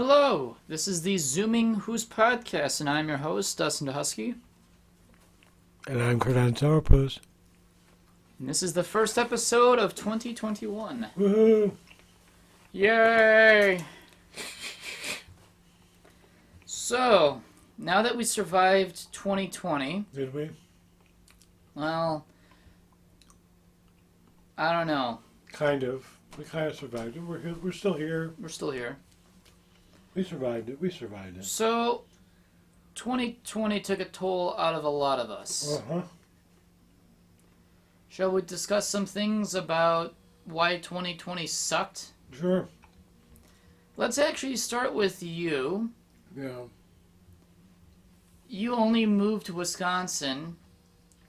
Hello, this is the zoominghooskpodcast, and I'm your host, Dustin DaHusky. And I'm Kurdan Sourpuss. And this is the first episode of 2021. Woohoo! Yay! So, now that we survived 2020... Did we? Well, I don't know. Kind of. We kind of survived it. We're still here. We're still here. We survived it. So, 2020 took a toll out of a lot of us. Uh-huh. Shall we discuss some things about why 2020 sucked? Sure. Let's actually start with you. Yeah. You only moved to Wisconsin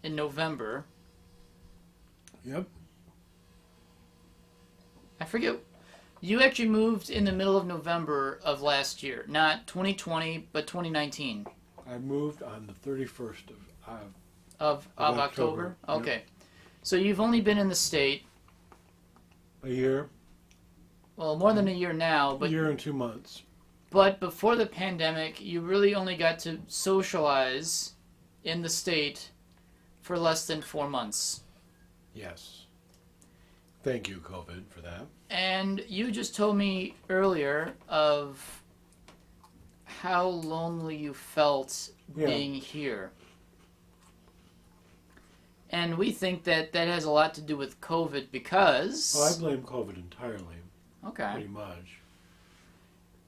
in November. Yep. I forget. You actually moved in the middle of November of last year. Not 2020, but 2019. I moved on the 31st Of October? Okay. Yep. So you've only been in the state, a year. well, more than a year now, A but year and 2 months. But before the pandemic, you really only got to socialize in the state for less than 4 months. Yes. Thank you, COVID, for that. And you just told me earlier of how lonely you felt being here. And we think that that has a lot to do with COVID because... Well, I blame COVID entirely. Okay. Pretty much.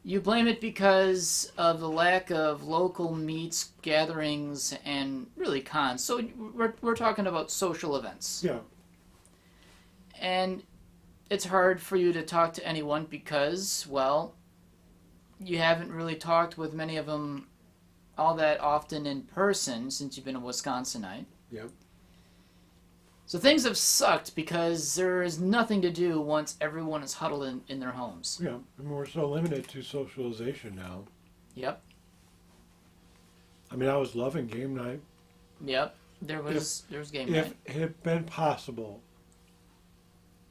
You blame it because of the lack of local meets, gatherings, and really cons. So we're talking about social events. Yeah. And it's hard for you to talk to anyone because, well, you haven't really talked with many of them all that often in person since you've been a Wisconsinite. Yep. So things have sucked because there is nothing to do once everyone is huddled in their homes. Yeah. And we're so limited to socialization now. Yep. I mean, I was loving game night. Yep. There was game If night. it had been possible,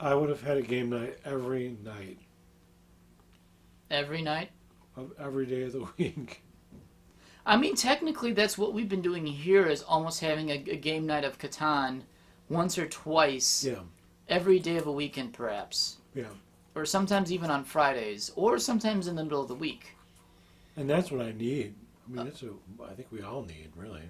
I would have had a game night every night Every night. of every day of the week. I mean, technically, that's what we've been doing here is almost having a game night of Catan once or twice Yeah. every day of a weekend, perhaps. Yeah. Or sometimes even on Fridays, or sometimes in the middle of the week. And that's what I need. I mean, I think we all need, really.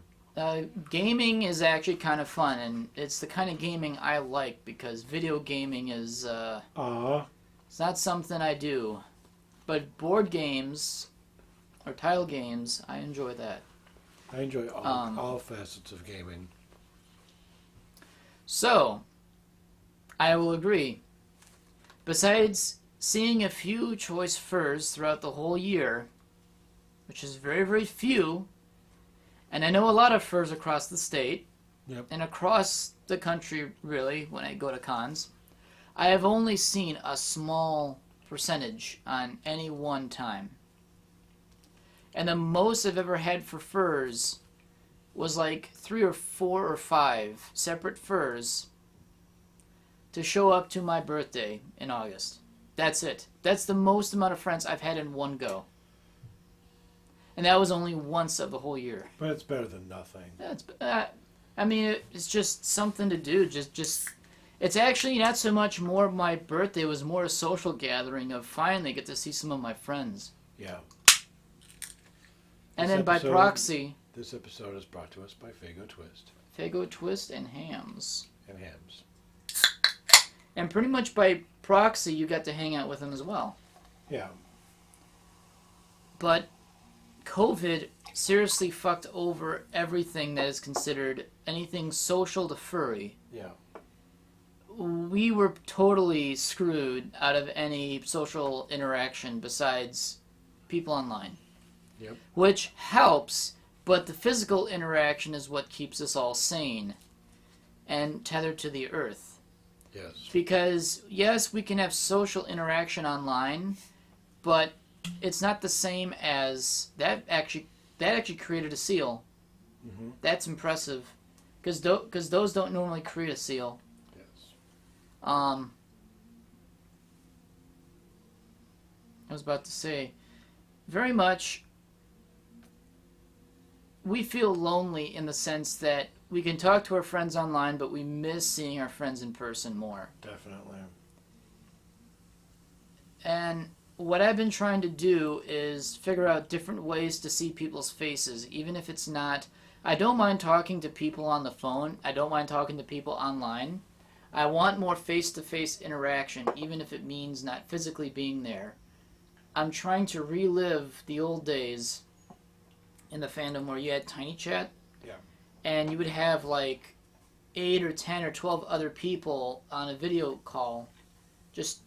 Gaming is actually kind of fun, and it's the kind of gaming I like because video gaming is, it's not something I do. But board games, or tile games, I enjoy that. I enjoy all facets of gaming. So, I will agree. Besides seeing a few choice furs throughout the whole year, which is very, very few, and I know a lot of furs across the state, Yep. and across the country, really, when I go to cons, I have only seen a small percentage on any one time. And the most I've ever had for furs was like 3 or 4 or 5 separate furs to show up to my birthday in August. That's it. That's the most amount of friends I've had in one go. And that was only once of the whole year. But it's better than nothing. That's, I mean, it's just something to do. Just, it's actually not so much more my birthday. It was more a social gathering of finally get to see some of my friends. Yeah. And This then by episode- proxy, This episode is brought to us by Fago Twist Fago Twist and Hams. and Hams. And pretty much by proxy, you got to hang out with them as well. Yeah. But COVID seriously fucked over everything that is considered anything social to furry. Yeah. We were totally screwed out of any social interaction besides people online. Yep. Which helps, but the physical interaction is what keeps us all sane and tethered to the earth. Yes. Because, yes, we can have social interaction online, but it's not the same as... That actually created a seal. Mm-hmm. That's impressive. Because those don't normally create a seal. Yes. I was about to say, very much we feel lonely in the sense that we can talk to our friends online, but we miss seeing our friends in person more. Definitely. And what I've been trying to do is figure out different ways to see people's faces, even if it's not... I don't mind talking to people on the phone. I don't mind talking to people online. I want more face-to-face interaction, even if it means not physically being there. I'm trying to relive the old days in the fandom where you had Tiny Chat. Yeah. And you would have like 8 or 10 or 12 other people on a video call just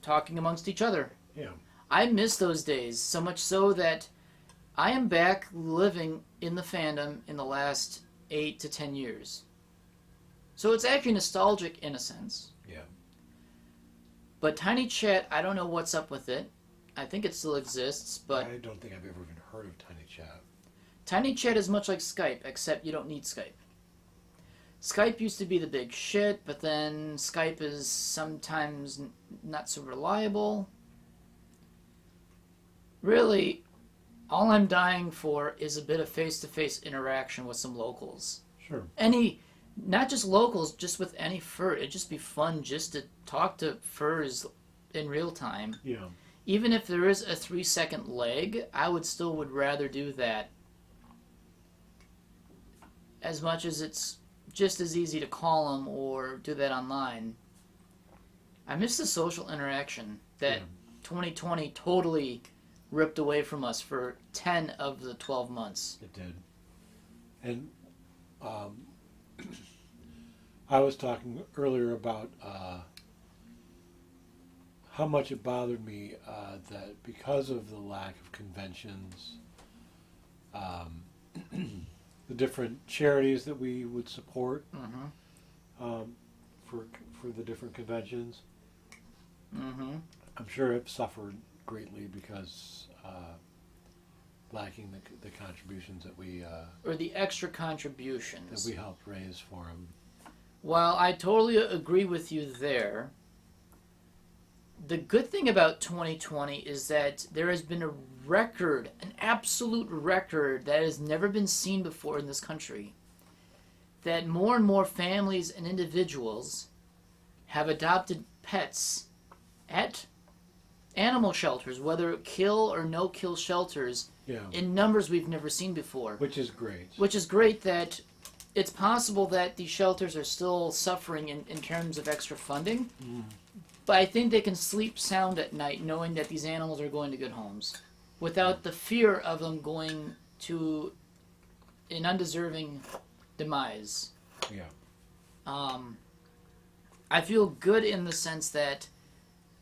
talking amongst each other. Yeah. I miss those days, so much so that I am back living in the fandom in the last 8 to 10 years. So it's actually nostalgic in a sense. Yeah. But Tiny Chat, I don't know what's up with it. I think it still exists, but... I don't think I've ever even heard of Tiny Chat. Tiny Chat is much like Skype, except you don't need Skype. Skype used to be the big shit, but then Skype is sometimes not so reliable. Really, all I'm dying for is a bit of face-to-face interaction with some locals. Sure. Not just locals, just with any fur. It'd just be fun just to talk to furs in real time. Yeah. Even if there is a 3-second lag, I would rather do that. As much as it's just as easy to call them or do that online. I miss the social interaction that 2020 totally ripped away from us for 10 of the 12 months. It did. And I was talking earlier about how much it bothered me that because of the lack of conventions, the different charities that we would support for the different conventions, I'm sure it suffered greatly because lacking the contributions that we or the extra contributions that we helped raise for them. While I totally agree with you there, the good thing about 2020 is that there has been a record, an absolute record that has never been seen before in this country, that more and more families and individuals have adopted pets at animal shelters, whether kill or no kill shelters, in numbers we've never seen before. Which is great. Which is great that it's possible that these shelters are still suffering in terms of extra funding, but I think they can sleep sound at night knowing that these animals are going to good homes without the fear of them going to an undeserving demise. Yeah. I feel good in the sense that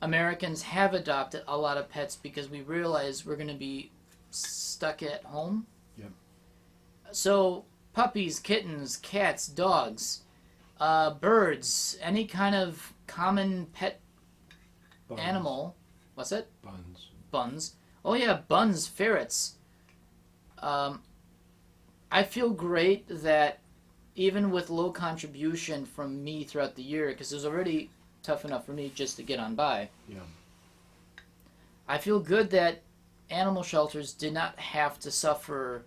Americans have adopted a lot of pets because we realize we're going to be stuck at home. Yep. So puppies, kittens, cats, dogs, birds, any kind of common pet Buns. animal. What's it? Buns. Buns. Oh yeah, buns, ferrets. I feel great that even with low contribution from me throughout the year, because it was already tough enough for me just to get on by. Yeah. I feel good that animal shelters did not have to suffer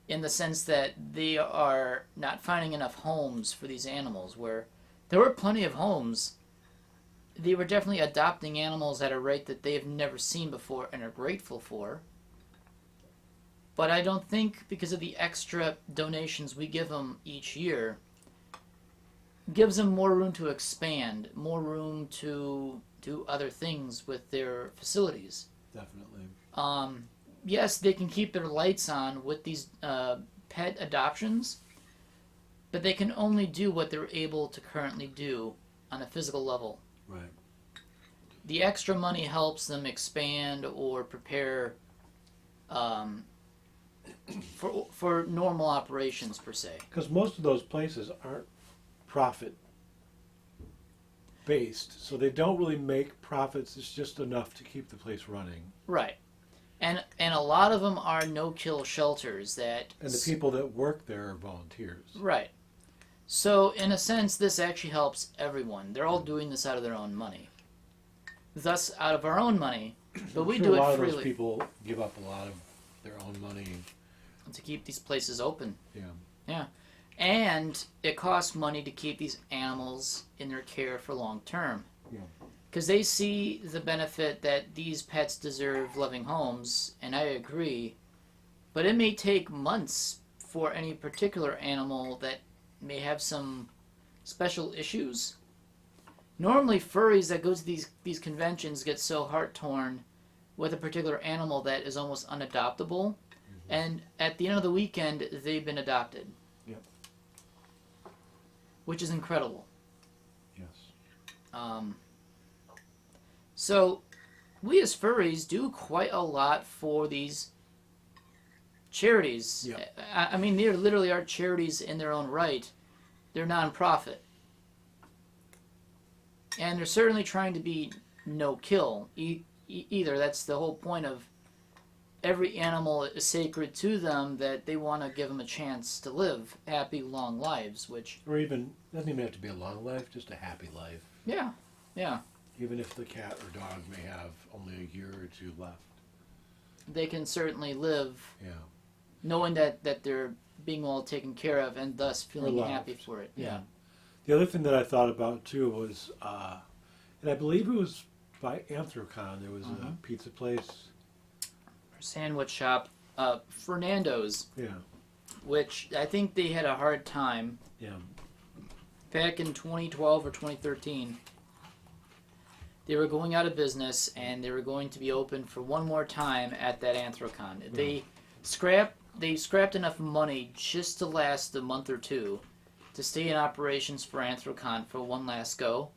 in the sense that they are not finding enough homes for these animals, where there were plenty of homes. They were definitely adopting animals at a rate that they have never seen before and are grateful for. But I don't think because of the extra donations we give them each year, gives them more room to expand, more room to do other things with their facilities. Definitely. Yes, they can keep their lights on with these pet adoptions, but they can only do what they're able to currently do on a physical level. Right. The extra money helps them expand or prepare for normal operations, per se. Because most of those places aren't profit based, so they don't really make profits. It's just enough to keep the place running. Right. And a lot of them are no-kill shelters that... And the people that work there are volunteers. Right. So, in a sense, this actually helps everyone. They're all doing this out of their own money. Thus, out of our own money, But we I'm do sure a lot it of those freely people give up a lot of their own money. to keep these places open. Yeah. Yeah. And it costs money to keep these animals in their care for long term. Yeah. Because they see the benefit that these pets deserve loving homes, and I agree. But it may take months for any particular animal that may have some special issues. Normally, furries that go to these conventions get so heart-torn with a particular animal that is almost unadoptable. And at the end of the weekend, they've been adopted. Yep. Which is incredible. Yes. So, we as furries do quite a lot for these charities. Yep. I mean, they literally are charities in their own right. They're non-profit. And they're certainly trying to be no-kill either. That's the whole point of every animal is sacred to them, that they want to give them a chance to live happy, long lives, which... Or even, doesn't even have to be a long life, just a happy life. Yeah, yeah. Even if the cat or dog may have only a year or two left. They can certainly live Yeah. knowing that they're being well taken care of and thus feeling loved. happy for it. Yeah. The other thing that I thought about too was, and I believe it was by Anthrocon, there was a pizza place. Sandwich shop, Fernando's, Yeah. which I think they had a hard time Yeah. back in 2012 or 2013. They were going out of business, and they were going to be open for one more time at that Anthrocon. Yeah. They scrapped enough money just to last a month or two to stay in operations for Anthrocon for one last go.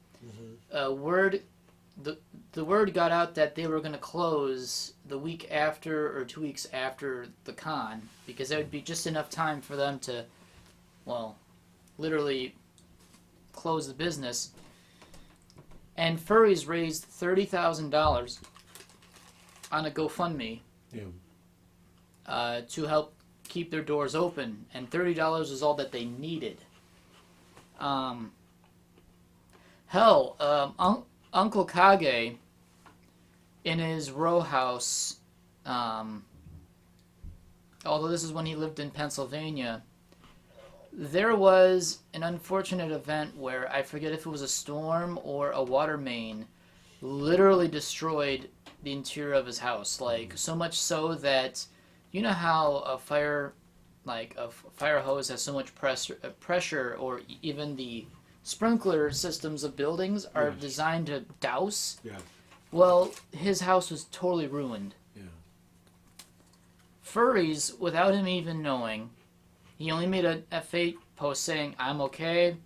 The word got out that they were going to close the week after or 2 weeks after the con, because that would be just enough time for them to, well, literally close the business. And furries raised $30,000 on a GoFundMe to help keep their doors open, and $30 was all that they needed. Uncle Kage, in his row house, although this is when he lived in Pennsylvania, there was an unfortunate event where, I forget if it was a storm or a water main, literally destroyed the interior of his house. Like, so much so that, you know how a fire hose has so much pressure, or even the sprinkler systems of buildings are designed to douse? Yeah. Well, his house was totally ruined. Yeah. Furries, without him even knowing, he only made a fake post saying, "I'm okay,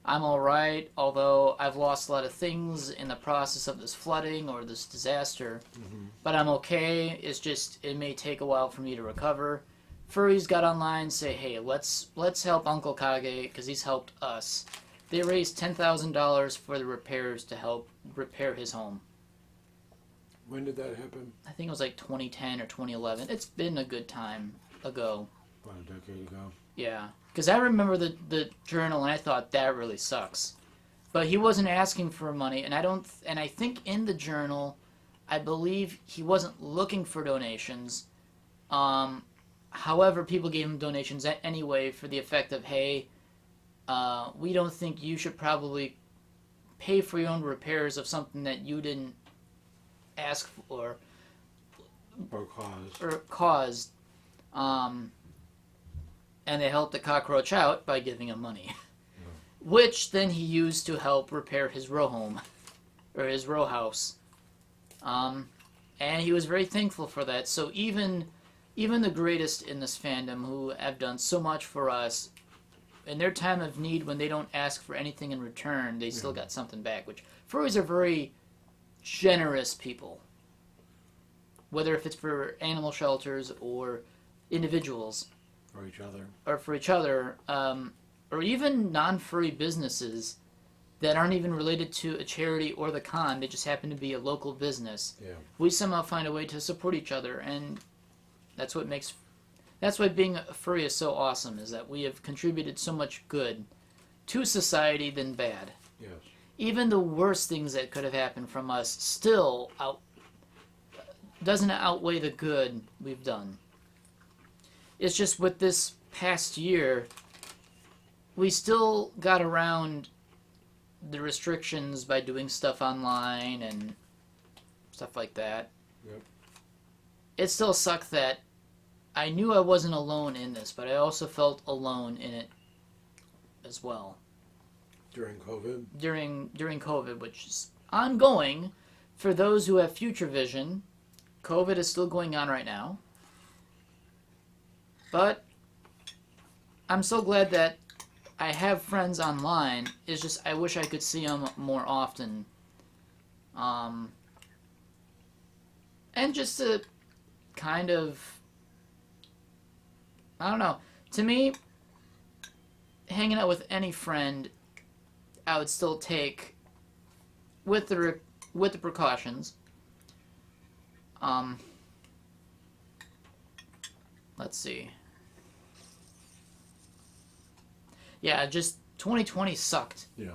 I'm alright, although I've lost a lot of things in the process of this flooding or this disaster, but I'm okay, it's just, it may take a while for me to recover." Furries got online and say, "Hey, let's help Uncle Kage, because he's helped us." They raised $10,000 for the repairs to help repair his home. When did that happen? I think it was like 2010 or 2011. It's been a good time ago. About a decade ago. Yeah, because I remember the journal, and I thought that really sucks. But he wasn't asking for money, and I think in the journal, I believe he wasn't looking for donations. However, people gave him donations anyway for the effect of, "Hey, we don't think you should probably pay for your own repairs of something that you didn't ask for or caused." And they helped the cockroach out by giving him money, which then he used to help repair his row home, or his row house. And he was very thankful for that. So even the greatest in this fandom, who have done so much for us, in their time of need, when they don't ask for anything in return, they still got something back. Which, furries are very generous people, whether if it's for animal shelters or individuals. Or each other. Or for each other, or even non-furry businesses that aren't even related to a charity or the con. They just happen to be a local business. Yeah. We somehow find a way to support each other, and that's why being a furry is so awesome, is that we have contributed so much good to society than bad. Yes. Even the worst things that could have happened from us still doesn't outweigh the good we've done. It's just with this past year, we still got around the restrictions by doing stuff online and stuff like that. Yep. It still sucked that I knew I wasn't alone in this, but I also felt alone in it as well. During COVID? During COVID, which is ongoing. For those who have future vision, COVID is still going on right now. But I'm so glad that I have friends online. It's just I wish I could see them more often. And just to kind of, I don't know. To me, hanging out with any friend, I would still take with the precautions. Let's see. Yeah, just 2020 sucked. Yeah.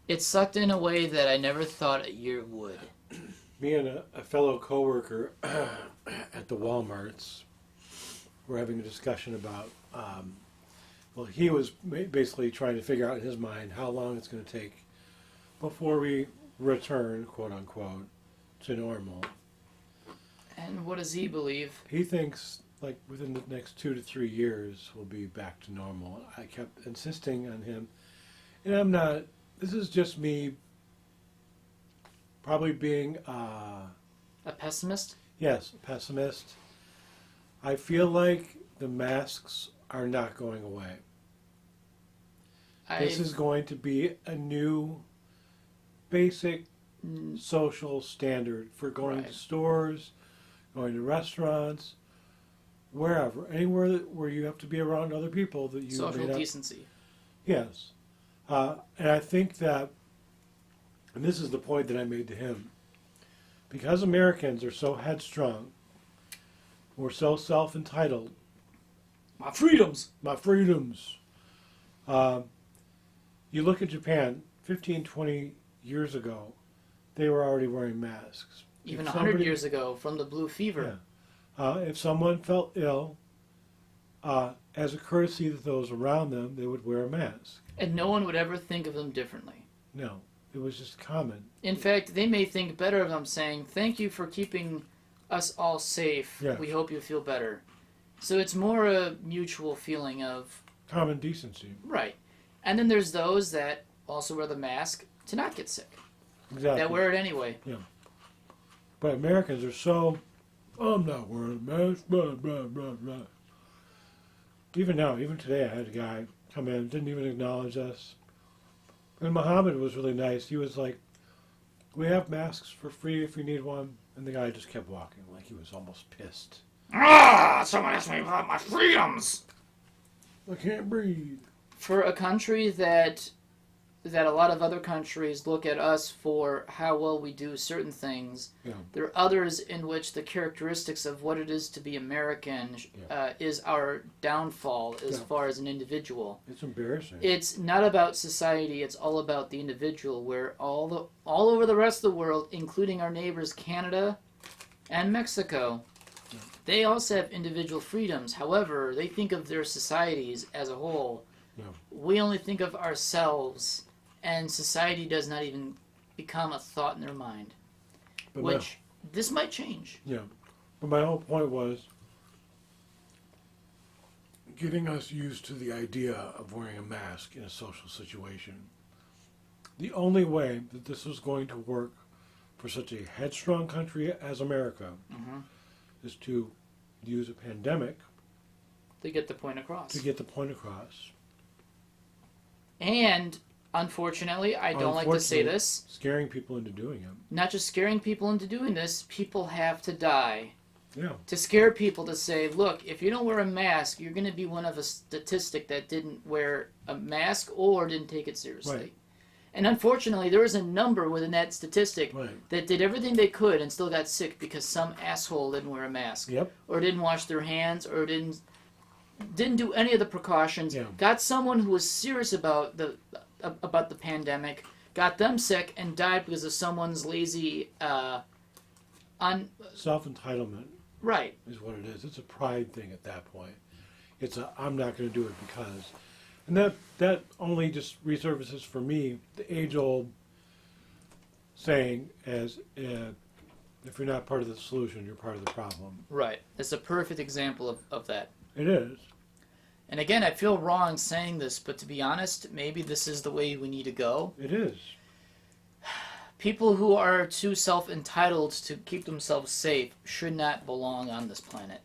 It sucked in a way that I never thought a year would. Me and a fellow coworker at the Walmarts were having a discussion about, well, he was basically trying to figure out in his mind how long it's going to take before we return, quote unquote, to normal. And what does he believe? He thinks like within the next 2 to 3 years we'll be back to normal. I kept insisting on him, and I'm not. This is just me probably being A pessimist? yes, a pessimist. I feel like the masks are not going away. This is going to be a new basic social standard for going to stores, going to restaurants, wherever, anywhere where you have to be around other people that you social decency. Yes. And I think that, and this is the point that I made to him, because Americans are so headstrong, we're so self-entitled. My freedoms! My freedoms. You look at Japan, 15, 20 years ago, they were already wearing masks. Even 100 years ago, from the blue fever. Yeah. If someone felt ill, as a courtesy to those around them, they would wear a mask. And no one would ever think of them differently. No, it was just common. In fact, they may think better of them saying, thank you for keeping us all safe. Yes. We hope you feel better. So it's more a mutual feeling of... Common decency. Right. And then there's those that also wear the mask to not get sick. Exactly. That wear it anyway. Yeah. But Americans are so, I'm not wearing a mask, blah, blah, blah, blah. Even now, even today, I had a guy come in, didn't even acknowledge us. And Muhammad was really nice. He was like, we have masks for free if you need one. And the guy just kept walking, like he was almost pissed. Someone asked me about my freedoms! I can't breathe. For a country that a lot of other countries look at us for how well we do certain things, Yeah. there are others in which the characteristics of what it is to be American is our downfall as far as an individual. It's embarrassing. It's not about society, it's all about the individual, where all over the rest of the world, including our neighbors Canada and Mexico, they also have individual freedoms. However, they think of their societies as a whole. Yeah. We only think of ourselves, and society does not even become a thought in their mind. But This might change. Yeah. But my whole point was getting us used to the idea of wearing a mask in a social situation. The only way that this was going to work for such a headstrong country as America is to use a pandemic To get the point across. And, unfortunately, I don't like to say this. Scaring people into doing it. Not just scaring people into doing this, people have to die. Yeah. To scare people to say, look, if you don't wear a mask, you're going to be one of a statistic that didn't wear a mask or didn't take it seriously. Right. And unfortunately, there is a number within that statistic Right. that did everything they could and still got sick because some asshole didn't wear a mask. Yep. Or didn't wash their hands or didn't do any of the precautions. Yeah. Got someone who was serious about the pandemic, got them sick, and died because of someone's lazy On Self-entitlement right. is what it is. It's a pride thing at that point. It's a I'm not going to do it because, and that only just resurfaces for me the age-old saying as if you're not part of the solution, you're part of the problem. Right. It's a perfect example of that. It is. And again, I feel wrong saying this, but to be honest, maybe this is the way we need to go. It is. People who are too self-entitled to keep themselves safe should not belong on this planet.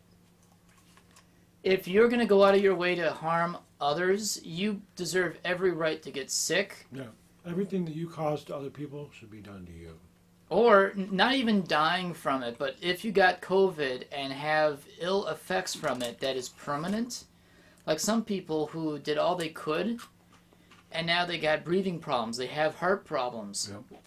If you're going to go out of your way to harm others, you deserve every right to get sick. Yeah. Everything that you cause to other people should be done to you. Or not even dying from it, but if you got COVID and have ill effects from it that is permanent, like some people who did all they could, and now they got breathing problems, they have heart problems. Yep.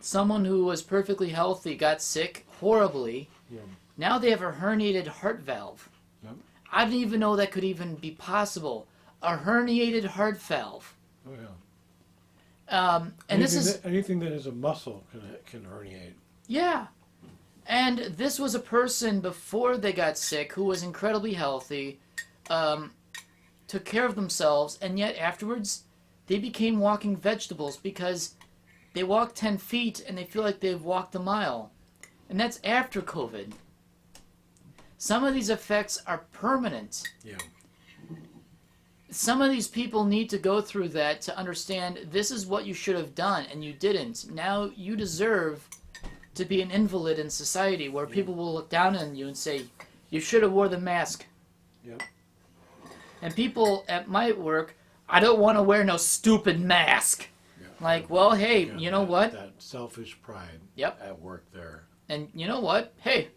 Someone who was perfectly healthy got sick horribly. Yeah. Now they have a herniated heart valve. Yep. I didn't even know that could even be possible. A herniated heart valve. Oh yeah. And anything that is a muscle can herniate. Yeah. And this was a person before they got sick who was incredibly healthy, took care of themselves, and yet afterwards they became walking vegetables because they walk 10 feet and they feel like they've walked a mile. And that's after COVID. Some of these effects are permanent. Yeah. Some of these people need to go through that to understand this is what you should have done and you didn't. Now you deserve to be an invalid in society where people will look down on you and say, you should have wore the mask. Yep. And people at my work, I don't want to wear no stupid mask. Yeah. Like, well, hey, Yeah, you know what? That selfish pride. Yep. At work there. And you know what? Hey,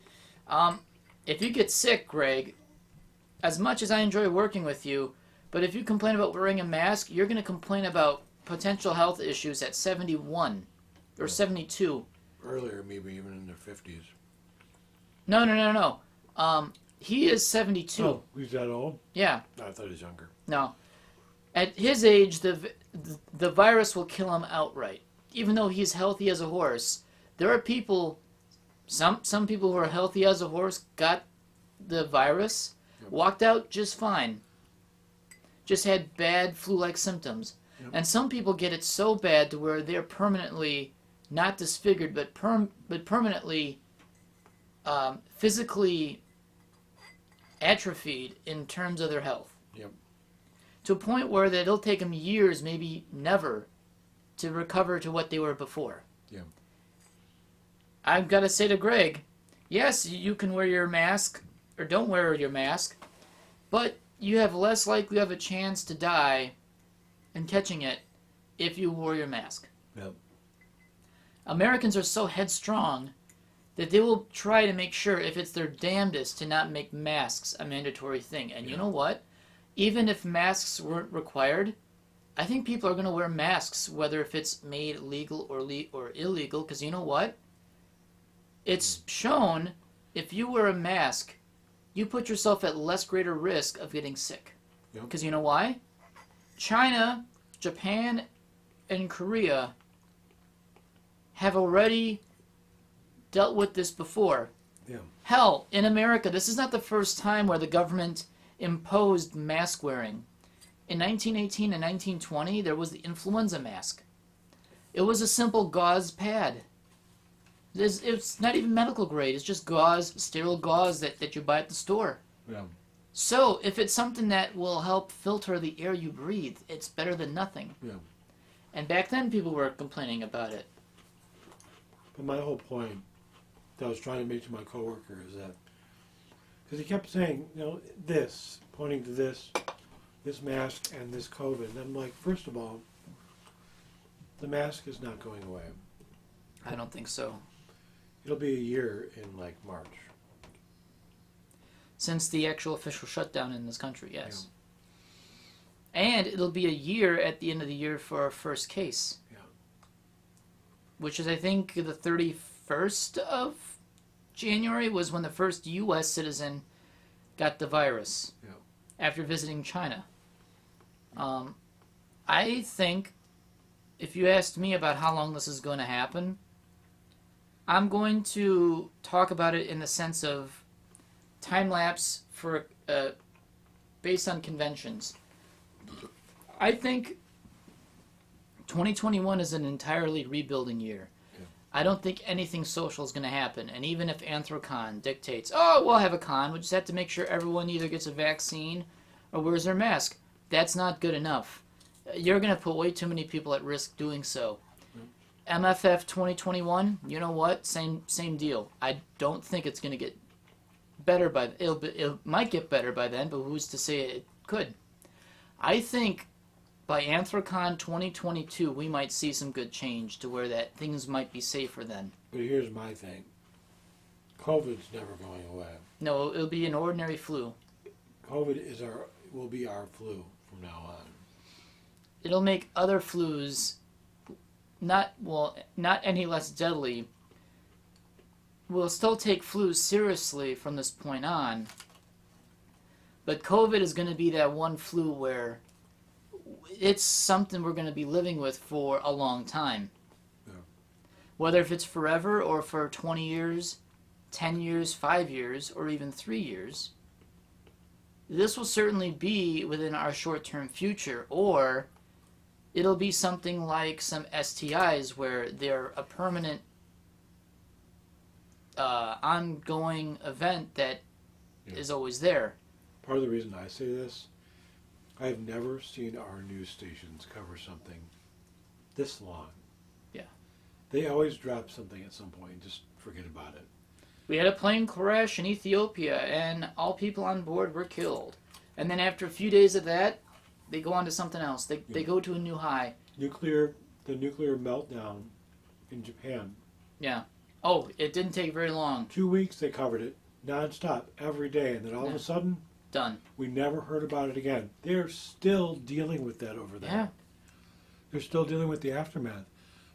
if you get sick, Greg, as much as I enjoy working with you, but if you complain about wearing a mask, you're going to complain about potential health issues at 71 or 72. Earlier, maybe even in their 50s. No. He is 72. Oh, he's that old? Yeah. I thought he was younger. No. At his age, the virus will kill him outright. Even though he's healthy as a horse, there are people, some people who are healthy as a horse got the virus, walked out just fine. Just had bad flu-like symptoms. Yep. And some people get it so bad to where they're permanently not disfigured, but permanently physically atrophied in terms of their health. Yep. To a point where that it'll take them years, maybe never, to recover to what they were before. Yeah. I've got to say to Greg, yes, you can wear your mask, or don't wear your mask, but you have less likely of a chance to die in catching it if you wore your mask. Yep. Americans are so headstrong that they will try to make sure, if it's their damnedest, to not make masks a mandatory thing. And you know what? Even if masks weren't required, I think people are going to wear masks, whether if it's made legal or illegal, because you know what? It's shown if you wear a mask, you put yourself at less greater risk of getting sick. Because you know why? China, Japan, and Korea have already dealt with this before. Yeah. Hell, in America, this is not the first time where the government imposed mask wearing. In 1918 and 1920, there was the influenza mask. It was a simple gauze pad. It's not even medical grade. It's just gauze, sterile gauze that you buy at the store. Yeah. So if it's something that will help filter the air you breathe, it's better than nothing. Yeah. And back then, people were complaining about it. But my whole point that I was trying to make to my coworker is that, because he kept saying, this, pointing to this mask and this COVID. And I'm like, first of all, the mask is not going away. I don't think so. It'll be a year in like March. Since the actual official shutdown in this country, yes. Yeah. And it'll be a year at the end of the year for our first case. Yeah. Which is, I think, the 31st of January was when the first U.S. citizen got the virus. Yeah. After visiting China. I think, if you asked me about how long this is going to happen, I'm going to talk about it in the sense of time lapse for based on conventions. I think 2021 is an entirely rebuilding year. Yeah. I don't think anything social is going to happen. And even if Anthrocon dictates, oh, we'll have a con, we just have to make sure everyone either gets a vaccine or wears their mask. That's not good enough. You're going to put way too many people at risk doing so. MFF 2021, you know what? Same deal. I don't think it's going to get better it might get better by then, but who's to say it could? I think by Anthrocon 2022, we might see some good change to where that things might be safer then. But here's my thing. COVID's never going away. No, it'll be an ordinary flu. COVID will be our flu from now on. It'll make other flus not any less deadly. We'll still take flus seriously from this point on. But COVID is going to be that one flu where it's something we're going to be living with for a long time. Yeah. Whether if it's forever or for 20 years, 10 years, 5 years, or even 3 years, this will certainly be within our short-term future, or it'll be something like some STIs where they're a permanent ongoing event that is always there. Part of the reason I say this, I've never seen our news stations cover something this long. Yeah. They always drop something at some point and just forget about it. We had a plane crash in Ethiopia and all people on board were killed. And then after a few days of that, they go on to something else. They go to a new high. The nuclear meltdown in Japan. Yeah. Oh, it didn't take very long. 2 weeks they covered it, nonstop, every day. And then all of a sudden, done. We never heard about it again. They're still dealing with that over there. Yeah. They're still dealing with the aftermath.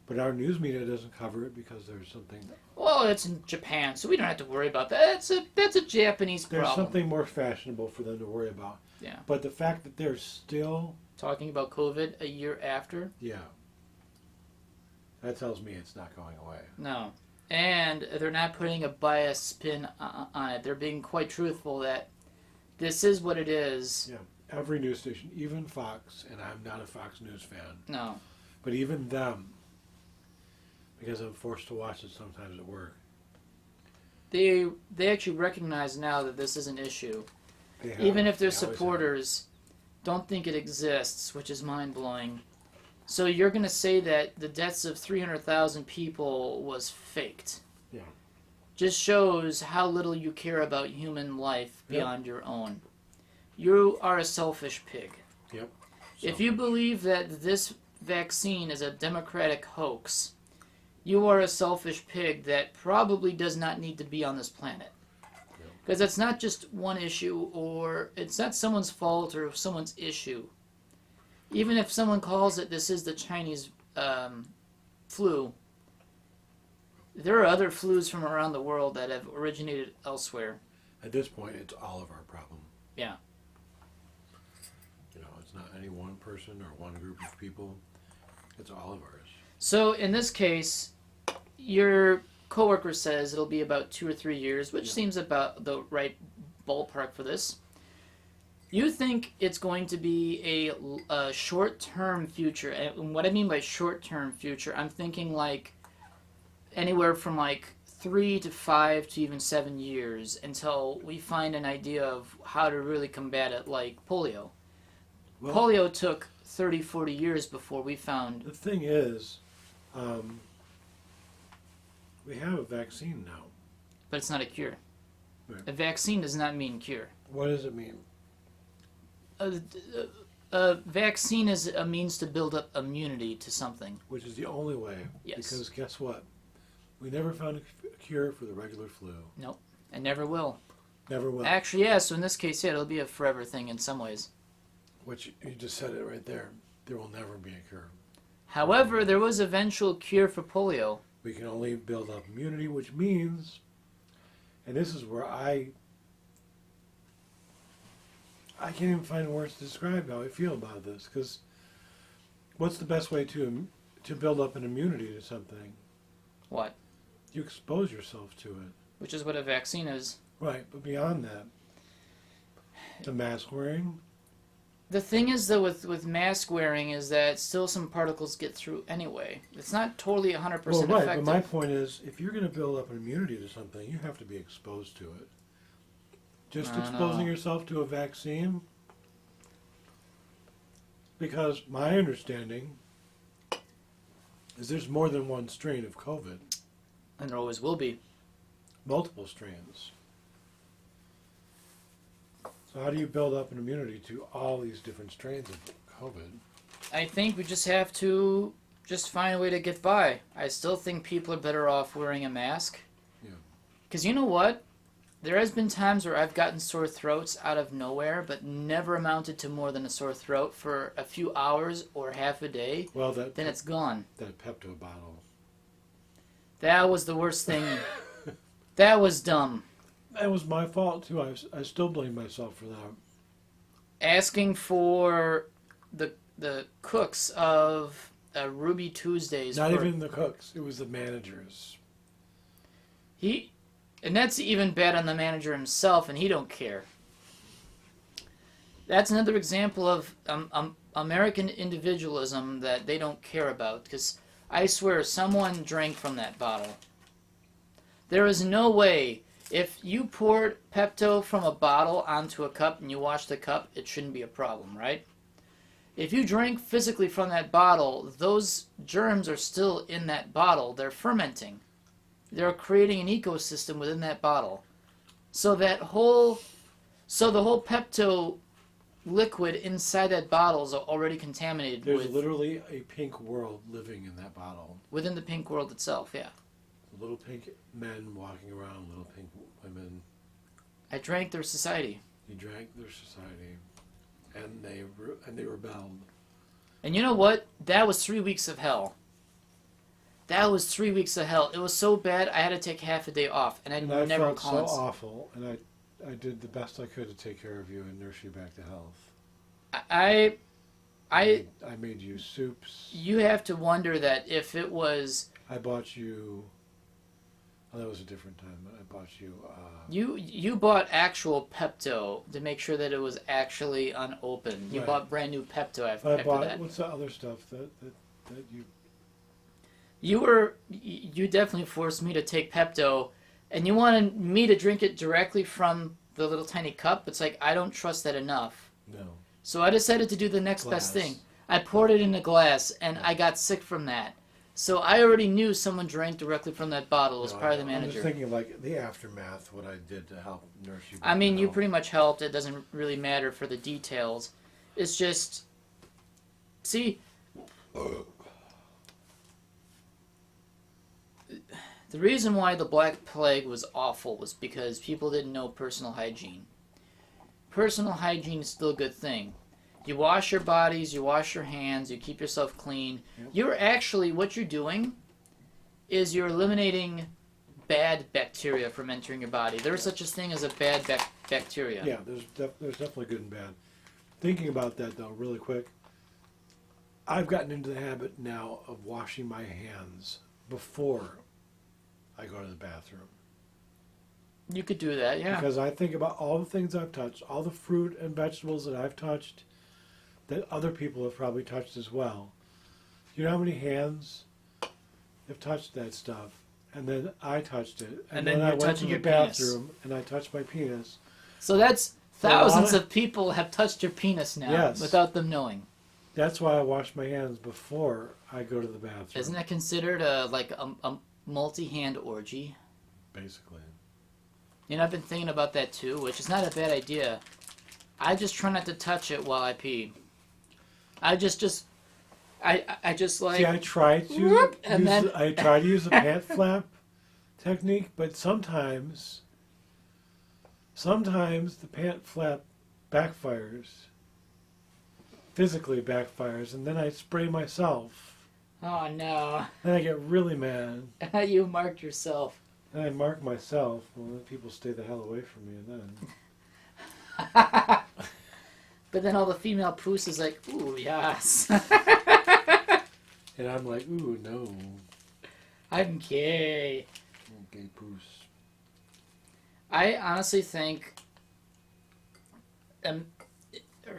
But our news media doesn't cover it because there's something... Well, it's in Japan, so we don't have to worry about that. That's a Japanese problem. There's something more fashionable for them to worry about. Yeah. But the fact that they're still... talking about COVID a year after? Yeah. That tells me it's not going away. No. And they're not putting a biased spin on it. They're being quite truthful that this is what it is. Yeah. Every news station, even Fox, and I'm not a Fox News fan. No. But even them, because I'm forced to watch it sometimes at work. They actually recognize now that this is an issue. Even if their supporters don't think it exists, which is mind-blowing. So you're going to say that the deaths of 300,000 people was faked. Yeah. Just shows how little you care about human life beyond your own. You are a selfish pig. Yep. If you believe that this vaccine is a democratic hoax, you are a selfish pig that probably does not need to be on this planet. Because it's not just one issue, or it's not someone's fault or someone's issue. Even if someone calls it, this is the Chinese flu, there are other flus from around the world that have originated elsewhere. At this point, it's all of our problem. Yeah. You know, it's not any one person or one group of people. It's all of ours. So in this case, your coworker says it'll be about 2 or 3 years, which seems about the right ballpark for this. You think it's going to be a short-term future, and what I mean by short-term future, I'm thinking like anywhere from like 3 to 5 to even 7 years until we find an idea of how to really combat it, like polio. Well, polio took 30, 40 years before we found... The thing is, we have a vaccine now. But it's not a cure. Right. A vaccine does not mean cure. What does it mean? A vaccine is a means to build up immunity to something. Which is the only way. Yes. Because guess what? We never found a cure for the regular flu. Nope. And never will. Never will. Actually, yeah, so in this case, yeah, it'll be a forever thing in some ways. Which, you just said it right there. There will never be a cure. However, there was eventual cure for polio. We can only build up immunity, which means, and this is where I can't even find words to describe how I feel about this, because what's the best way to build up an immunity to something? What? You expose yourself to it. Which is what a vaccine is. Right, but beyond that, the mask wearing. The thing is, though, with mask wearing is that still some particles get through anyway. It's not totally 100% Well, right, effective. but my point is, if you're going to build up an immunity to something, you have to be exposed to it. Just exposing yourself to a vaccine? Because my understanding is there's more than one strain of COVID. And there always will be. Multiple strains. So how do you build up an immunity to all these different strains of COVID? I think we just have to just find a way to get by. I still think people are better off wearing a mask. Yeah. Because you know what? There has been times where I've gotten sore throats out of nowhere, but never amounted to more than a sore throat for a few hours or half a day. Well, then it's gone. That Pepto bottle. That was the worst thing. That was dumb. That was my fault, too. I still blame myself for that. Asking for the cooks of Ruby Tuesdays. Not even the cooks. It was the managers. And that's even bad on the manager himself, and he don't care. That's another example of American individualism that they don't care about. Because I swear, someone drank from that bottle. There is no way, if you poured Pepto from a bottle onto a cup and you wash the cup, it shouldn't be a problem, right? If you drink physically from that bottle, those germs are still in that bottle. They're fermenting. They're creating an ecosystem within that bottle. So the whole Pepto liquid inside that bottle is already contaminated. There's literally a pink world living in that bottle. Within the pink world itself, yeah. Little pink men walking around, little pink women. I drank their society. You drank their society, and they rebelled. And you know what? That was 3 weeks of hell. That was 3 weeks of hell. It was so bad, I had to take half a day off, and I never felt so awful, and I did the best I could to take care of you and nurse you back to health. I made you soups. You have to wonder that if it was... I bought you... Oh, that was a different time. I bought you... You bought actual Pepto to make sure that it was actually unopened. You bought brand new Pepto after that. What's the other stuff that you... You definitely forced me to take Pepto, and you wanted me to drink it directly from the little tiny cup. It's like, I don't trust that enough. No. So I decided to do the next best thing. I poured it in a glass, and I got sick from that. So I already knew someone drank directly from that bottle as part of the manager. I'm just thinking of like the aftermath, what I did to help nurse you. I mean, you pretty much helped. It doesn't really matter for the details. It's just... See... The reason why the Black Plague was awful was because people didn't know personal hygiene. Personal hygiene is still a good thing. You wash your bodies, you wash your hands, you keep yourself clean. Yep. You're actually, what you're doing is you're eliminating bad bacteria from entering your body. There's such a thing as a bad bacteria. Yeah, there's definitely good and bad. Thinking about that, though, really quick, I've gotten into the habit now of washing my hands before I go to the bathroom. You could do that, yeah. Because I think about all the things I've touched, all the fruit and vegetables that I've touched, that other people have probably touched as well. You know how many hands have touched that stuff? And then I touched it. And then I went to the bathroom and I touched my penis. So that's thousands of people have touched your penis now without them knowing. That's why I wash my hands before I go to the bathroom. Isn't that considered like a multi-hand orgy? Basically. You know, I've been thinking about that too, which is not a bad idea. I just try not to touch it while I pee. I just like... See, I try to use the pant flap technique, but sometimes the pant flap backfires. Physically backfires, and then I spray myself. Oh, no. Then I get really mad. You marked yourself. And I mark myself. Well, then people stay the hell away from me, and then... But then all the female poos is like, ooh, yes. And I'm like, ooh, no. I'm gay. Gay poos. I honestly think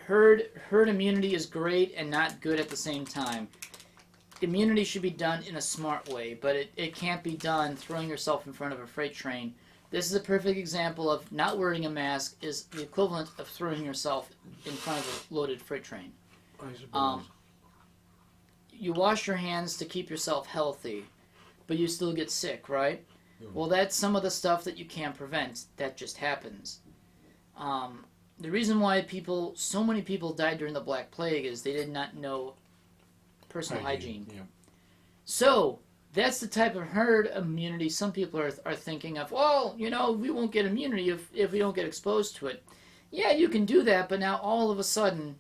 herd immunity is great and not good at the same time. Immunity should be done in a smart way, but it can't be done throwing yourself in front of a freight train. This is a perfect example of not wearing a mask is the equivalent of throwing yourself in front of a loaded freight train. I suppose. You wash your hands to keep yourself healthy, but you still get sick, right? Yeah. Well, that's some of the stuff that you can't prevent. That just happens. The reason why so many people died during the Black Plague is they did not know personal hygiene. Yeah. So, that's the type of herd immunity some people are thinking of. Well, we won't get immunity if we don't get exposed to it. Yeah, you can do that, but now all of a sudden,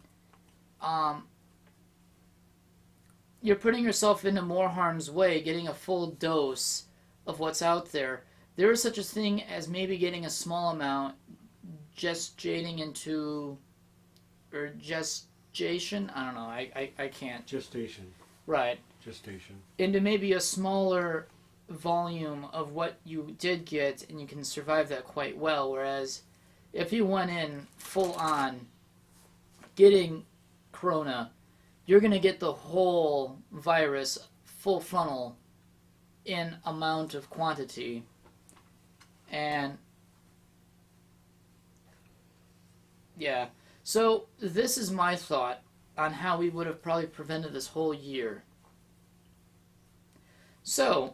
you're putting yourself into more harm's way, getting a full dose of what's out there. There is such a thing as maybe getting a small amount, gestation, I don't know, I can't. Gestation. Right. Gestation. Into maybe a smaller volume of what you did get, and you can survive that quite well, whereas if you went in full on getting corona, you're going to get the whole virus full frontal in amount of quantity. And yeah, so this is my thought on how we would have probably prevented this whole year. So,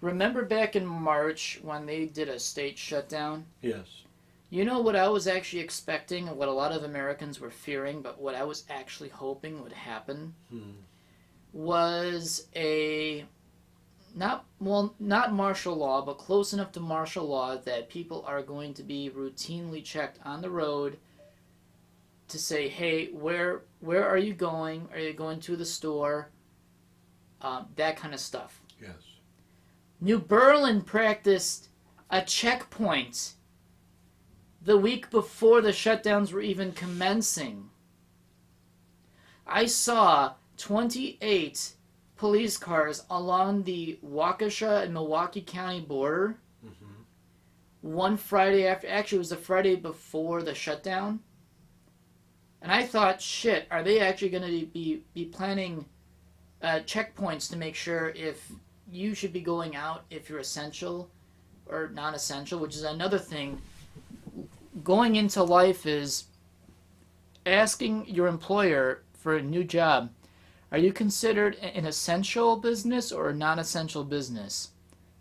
remember back in March when they did a state shutdown? Yes. You know what I was actually expecting, and what a lot of Americans were fearing, but what I was actually hoping would happen was not martial law, but close enough to martial law that people are going to be routinely checked on the road to say, hey, where are you going? Are you going to the store? That kind of stuff. Yes. New Berlin practiced a checkpoint the week before the shutdowns were even commencing. I saw 28 police cars along the Waukesha and Milwaukee County border. One Friday after, actually it was the Friday before the shutdown. And I thought, shit, are they actually going to be planning checkpoints to make sure if you should be going out if you're essential or non-essential, which is another thing. Going into life is asking your employer for a new job. Are you considered an essential business or a non-essential business?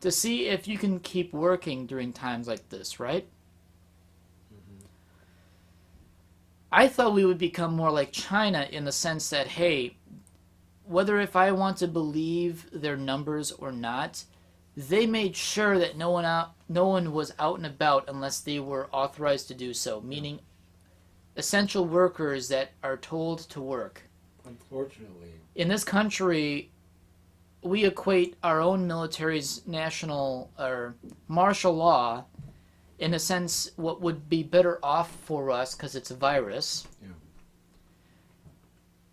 To see if you can keep working during times like this, right? I thought we would become more like China in the sense that, hey, whether if I want to believe their numbers or not, they made sure that no one was out and about unless they were authorized to do so, meaning essential workers that are told to work. Unfortunately. In this country, we equate our own military's national or martial law, in a sense, what would be better off for us because it's a virus. Yeah.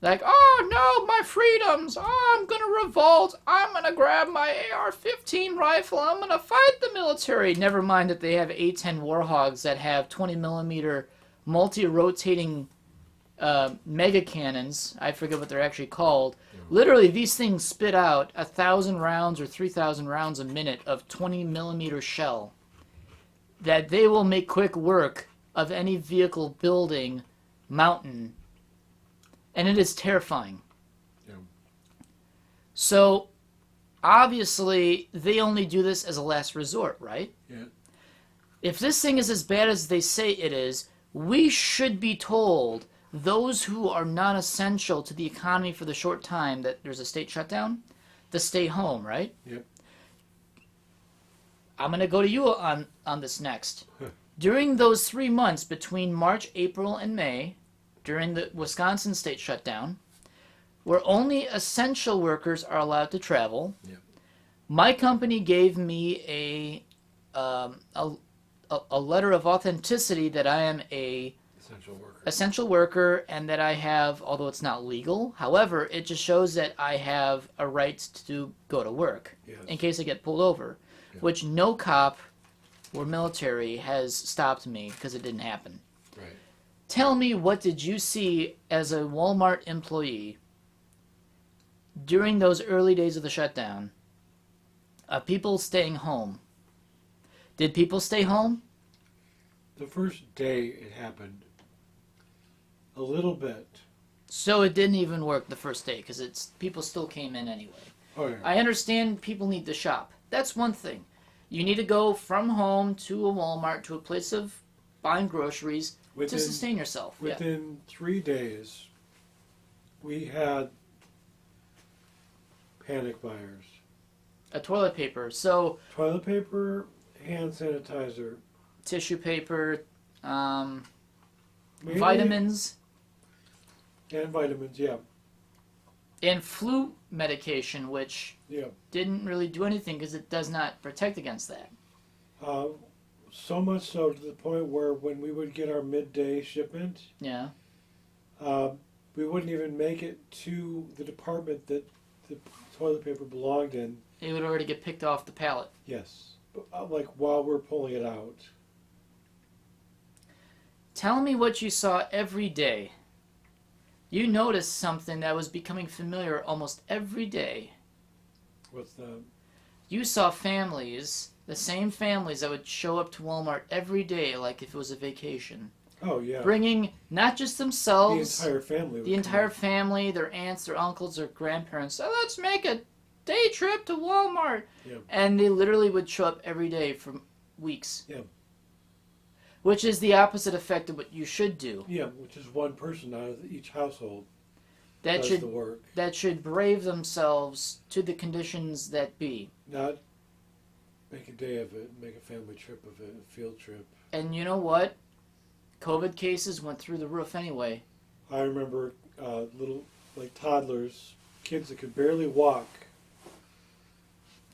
Like, oh no, my freedoms! Oh, I'm gonna revolt! I'm gonna grab my AR-15 rifle! I'm gonna fight the military! Never mind that they have A-10 Warhogs that have 20mm multi-rotating mega cannons. I forget what they're actually called. Yeah. Literally, these things spit out 1,000 rounds or 3,000 rounds a minute of 20mm shell that they will make quick work of any vehicle, building, mountain. And it is terrifying. Yeah. So, obviously, they only do this as a last resort, right? Yeah. If this thing is as bad as they say it is, we should be told, those who are non-essential to the economy for the short time that there's a state shutdown, to stay home, right? Yep. I'm going to go to you on this next. During those 3 months between March, April, and May, during the Wisconsin state shutdown, where only essential workers are allowed to travel, my company gave me a letter of authenticity that I am a essential worker and that I have, although it's not legal, however, it just shows that I have a right to go to work in case I get pulled over. which no cop or military has stopped me because it didn't happen. Right. Tell me, what did you see as a Walmart employee during those early days of the shutdown of people staying home? Did people stay home? The first day it happened, a little bit. So it didn't even work the first day because people still came in anyway. Oh, yeah. I understand people need to shop. That's one thing. You need to go from home to a Walmart, to a place of buying groceries to sustain yourself. Within 3 days, we had panic buyers. A toilet paper. So Toilet paper, hand sanitizer. tissue paper, Mainly- vitamins, And vitamins, yeah. and flu medication, which Yeah. didn't really do anything because it does not protect against that. So much so to the point where when we would get our midday shipment, Yeah. we wouldn't even make it to the department that the toilet paper belonged in. It would already get picked off the pallet. Yes. Like while we're pulling it out. Tell me what you saw every day. You noticed something that was becoming familiar almost every day. What's that? You saw families, the same families that would show up to Walmart every day like if it was a vacation. Oh, yeah. Bringing not just The themselves, entire family. the entire family, their aunts, their uncles, their grandparents. Oh, let's make a day trip to Walmart. Yeah. And they literally would show up every day for weeks. Yeah. Which is the opposite effect of what you should do. Yeah, which is one person out of each household That does should the work. that should brave themselves to the conditions that be. Not make a day of it, make a family trip of it, a field trip. And you know what? COVID cases went through the roof anyway. I remember little, like toddlers, kids that could barely walk.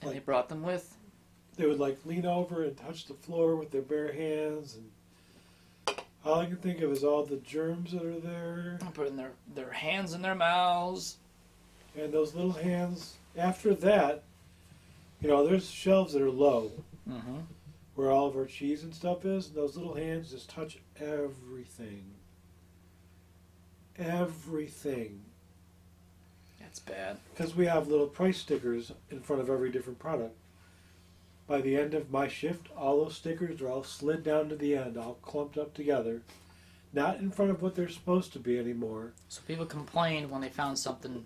And Like- they brought them with. They would like lean over and touch the floor with their bare hands, and all I can think of is all the germs that are there, Putting their hands in their mouths. and those little hands. After that, there's shelves that are low Mm-hmm. where all of our cheese and stuff is, and those little hands just touch everything. Everything. That's bad. Because we have little price stickers in front of every different product. By the end of my shift, all those stickers are all slid down to the end, all clumped up together. Not in front of what they're supposed to be anymore. So people complained when they found something.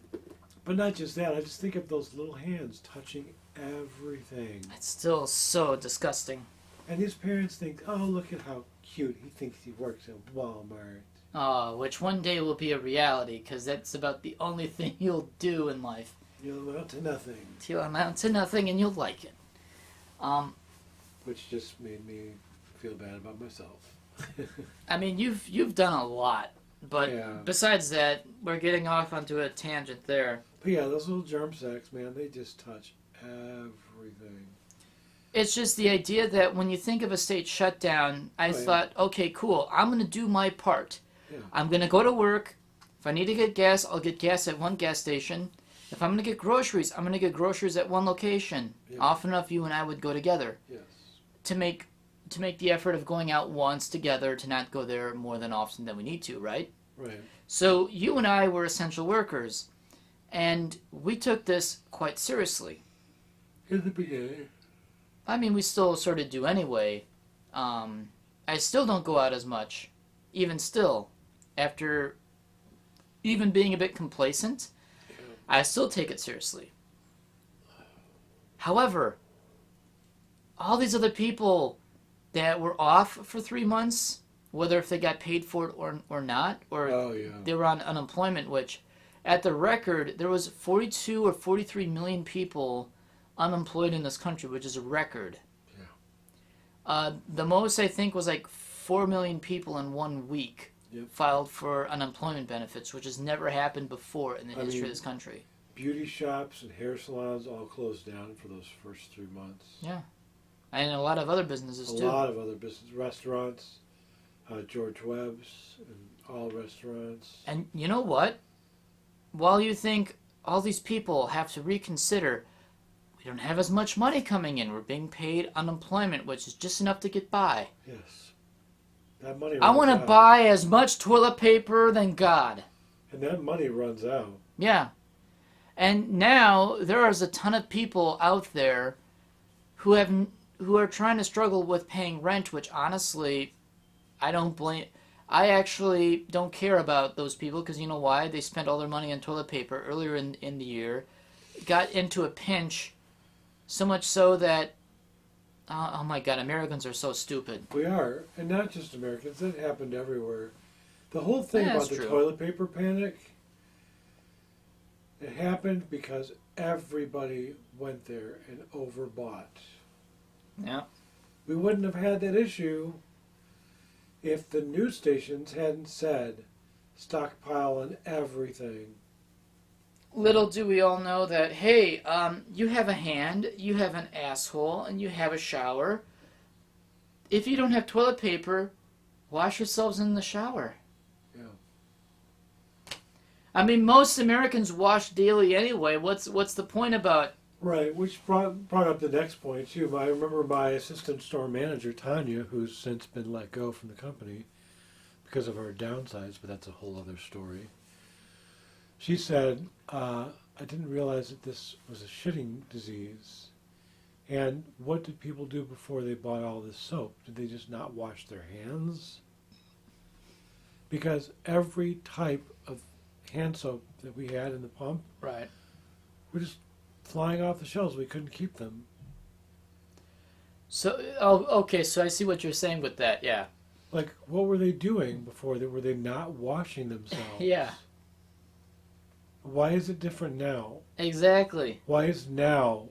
But not just that, I just think of those little hands touching everything. It's still so disgusting. And these parents think, oh, look at how cute. He thinks he works at Walmart. Which one day will be a reality, because that's about the only thing you'll do in life. You'll amount to nothing. You'll amount to nothing, and you'll like it. Which just made me feel bad about myself. I mean, you've done a lot, but Yeah. besides that, we're getting off onto a tangent there. But yeah, those little germ sacks, man, they just touch everything. It's just the idea that when you think of a state shutdown, I thought, okay, cool, I'm going to do my part. Yeah. I'm going to go to work. If I need to get gas, I'll get gas at one gas station. If I'm going to get groceries, I'm going to get groceries at one location. Yeah. Often enough, you and I would go together Yes. to make the effort of going out once together, to not go there more than often than we need to, right? Right. So you and I were essential workers, and we took this quite seriously. In the beginning. I mean, we still sort of do anyway. I still don't go out as much, even still, after even being a bit complacent. I still take it seriously. However, all these other people that were off for 3 months, whether if they got paid for it or not, or Oh, yeah. they were on unemployment, which at the record, there was 42 or 43 million people unemployed in this country, which is a record. Yeah. The most, I think, was like 4 million people in 1 week filed for unemployment benefits, which has never happened before in the history of this country. Beauty shops and hair salons all closed down for those first 3 months. Yeah. And a lot of other businesses, too. A lot of other business, restaurants, George Webb's, and all restaurants. And you know what? While you think all these people have to reconsider, we don't have as much money coming in. We're being paid unemployment, which is just enough to get by. Yes. That money I runs want to out. buy as much toilet paper than God. And that money runs out. Yeah. And now there is a ton of people out there who are trying to struggle with paying rent, which honestly, I actually don't care about those people, because you know why? They spent all their money on toilet paper earlier in the year, got into a pinch, so much so that, oh my God, Americans are so stupid. We are. And not just Americans. It happened everywhere. The whole thing Yeah, about that's the true. toilet paper panic, it happened because everybody went there and overbought. Yeah. We wouldn't have had that issue if the news stations hadn't said stockpile and everything. Little do we all know that, hey, you have a hand, you have an asshole, and you have a shower. If you don't have toilet paper, wash yourselves in the shower. Yeah. I mean, most Americans wash daily anyway. What's the point about... Right, which brought up the next point, too. I remember my assistant store manager, Tanya, who's since been let go from the company because of our downsides, but that's a whole other story. She said, I didn't realize that this was a shitting disease. And what did people do before they bought all this soap? Did they just not wash their hands? Because every type of hand soap that we had in the pump Right. were just flying off the shelves. We couldn't keep them. So, okay, so I see what you're saying with that, yeah. Like, what were they doing before? Were they not washing themselves? Yeah. Why is it different now? Exactly. Why is now?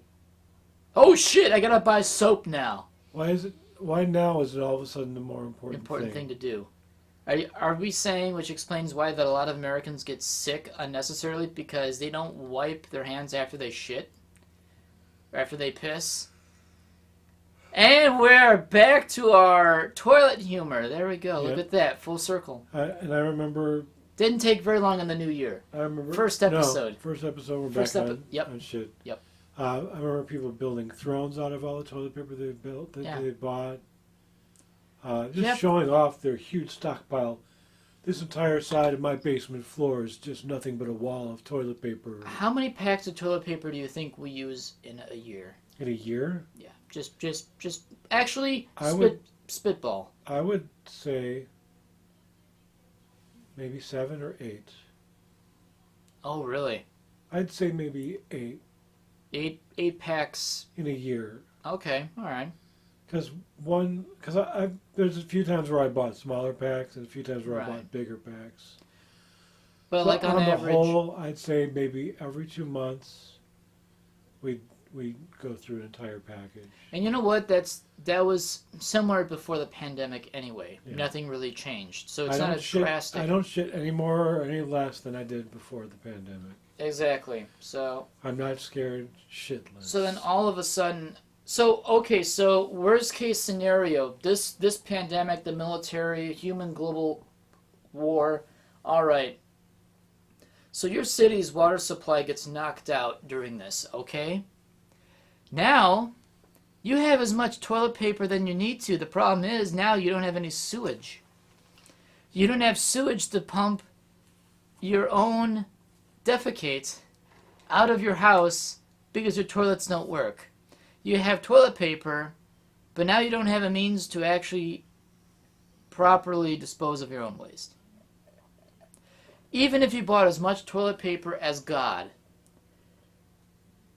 Oh shit, I gotta buy soap now. Why now is it all of a sudden the more important Thing to do. Are we saying, which explains why that a lot of Americans get sick unnecessarily because they don't wipe their hands after they shit? Or after they piss? And we're back to our toilet humor. There we go. Look Yep. at that. Full circle. And I remember... Didn't take very long in the new year. First episode. First episode, we're First back yep. on shit. Yep. I remember people building thrones out of all the toilet paper they built, that Yeah. they bought. Just Yep. showing off their huge stockpile. This entire side of my basement floor is just nothing but a wall of toilet paper. How many packs of toilet paper do you think we use in a year? In a year? Yeah. Just actually spitball. I would say maybe 7 or 8. Oh, really? I'd say maybe 8 Eight packs. in a year. Okay, all right. Because there's a few times where I bought smaller packs and a few times where I Right. bought bigger packs. But like on the average, whole, I'd say maybe every 2 months we go through an entire package. and you know what? That was similar before the pandemic anyway. Yeah. Nothing really changed, so it's I not don't as shit. drastic. I don't shit any more or any less than I did before the pandemic. Exactly. So I'm not scared shitless. so then all of a sudden, so worst case scenario, this pandemic, the military, human global war, all right. So your city's water supply gets knocked out during this, okay? Now, you have as much toilet paper than you need to. The problem is now you don't have any sewage. You don't have sewage to pump your own defecate out of your house because your toilets don't work. You have toilet paper, but now you don't have a means to actually properly dispose of your own waste. Even if you bought as much toilet paper as God,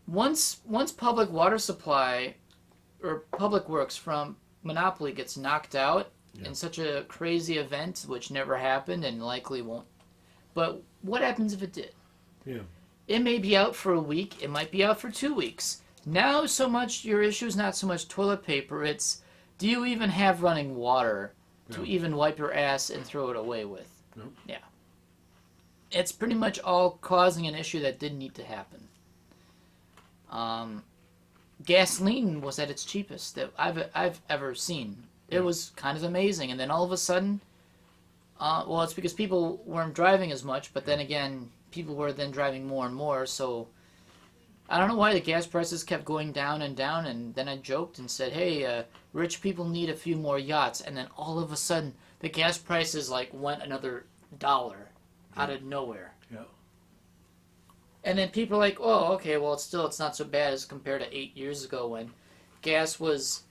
once public water supply or public works from monopoly gets knocked out in such a crazy event, which never happened and likely won't. But what happens if it did? Yeah. It may be out for a week. It might be out for 2 weeks. Now, so much your issue is not so much toilet paper. It's, do you even have running water to even wipe your ass and throw it away with? No. Yeah. It's pretty much all causing an issue that didn't need to happen. Gasoline was at its cheapest that I've ever seen. It was kind of amazing, and then all of a sudden, well, it's because people weren't driving as much, but then again, people were then driving more and more, so I don't know why the gas prices kept going down, and then I joked and said, hey, rich people need a few more yachts, and then all of a sudden, the gas prices, like, went another $1 out of nowhere. Yeah. And then people are like, oh, okay, well, it's not so bad as compared to 8 years ago when gas was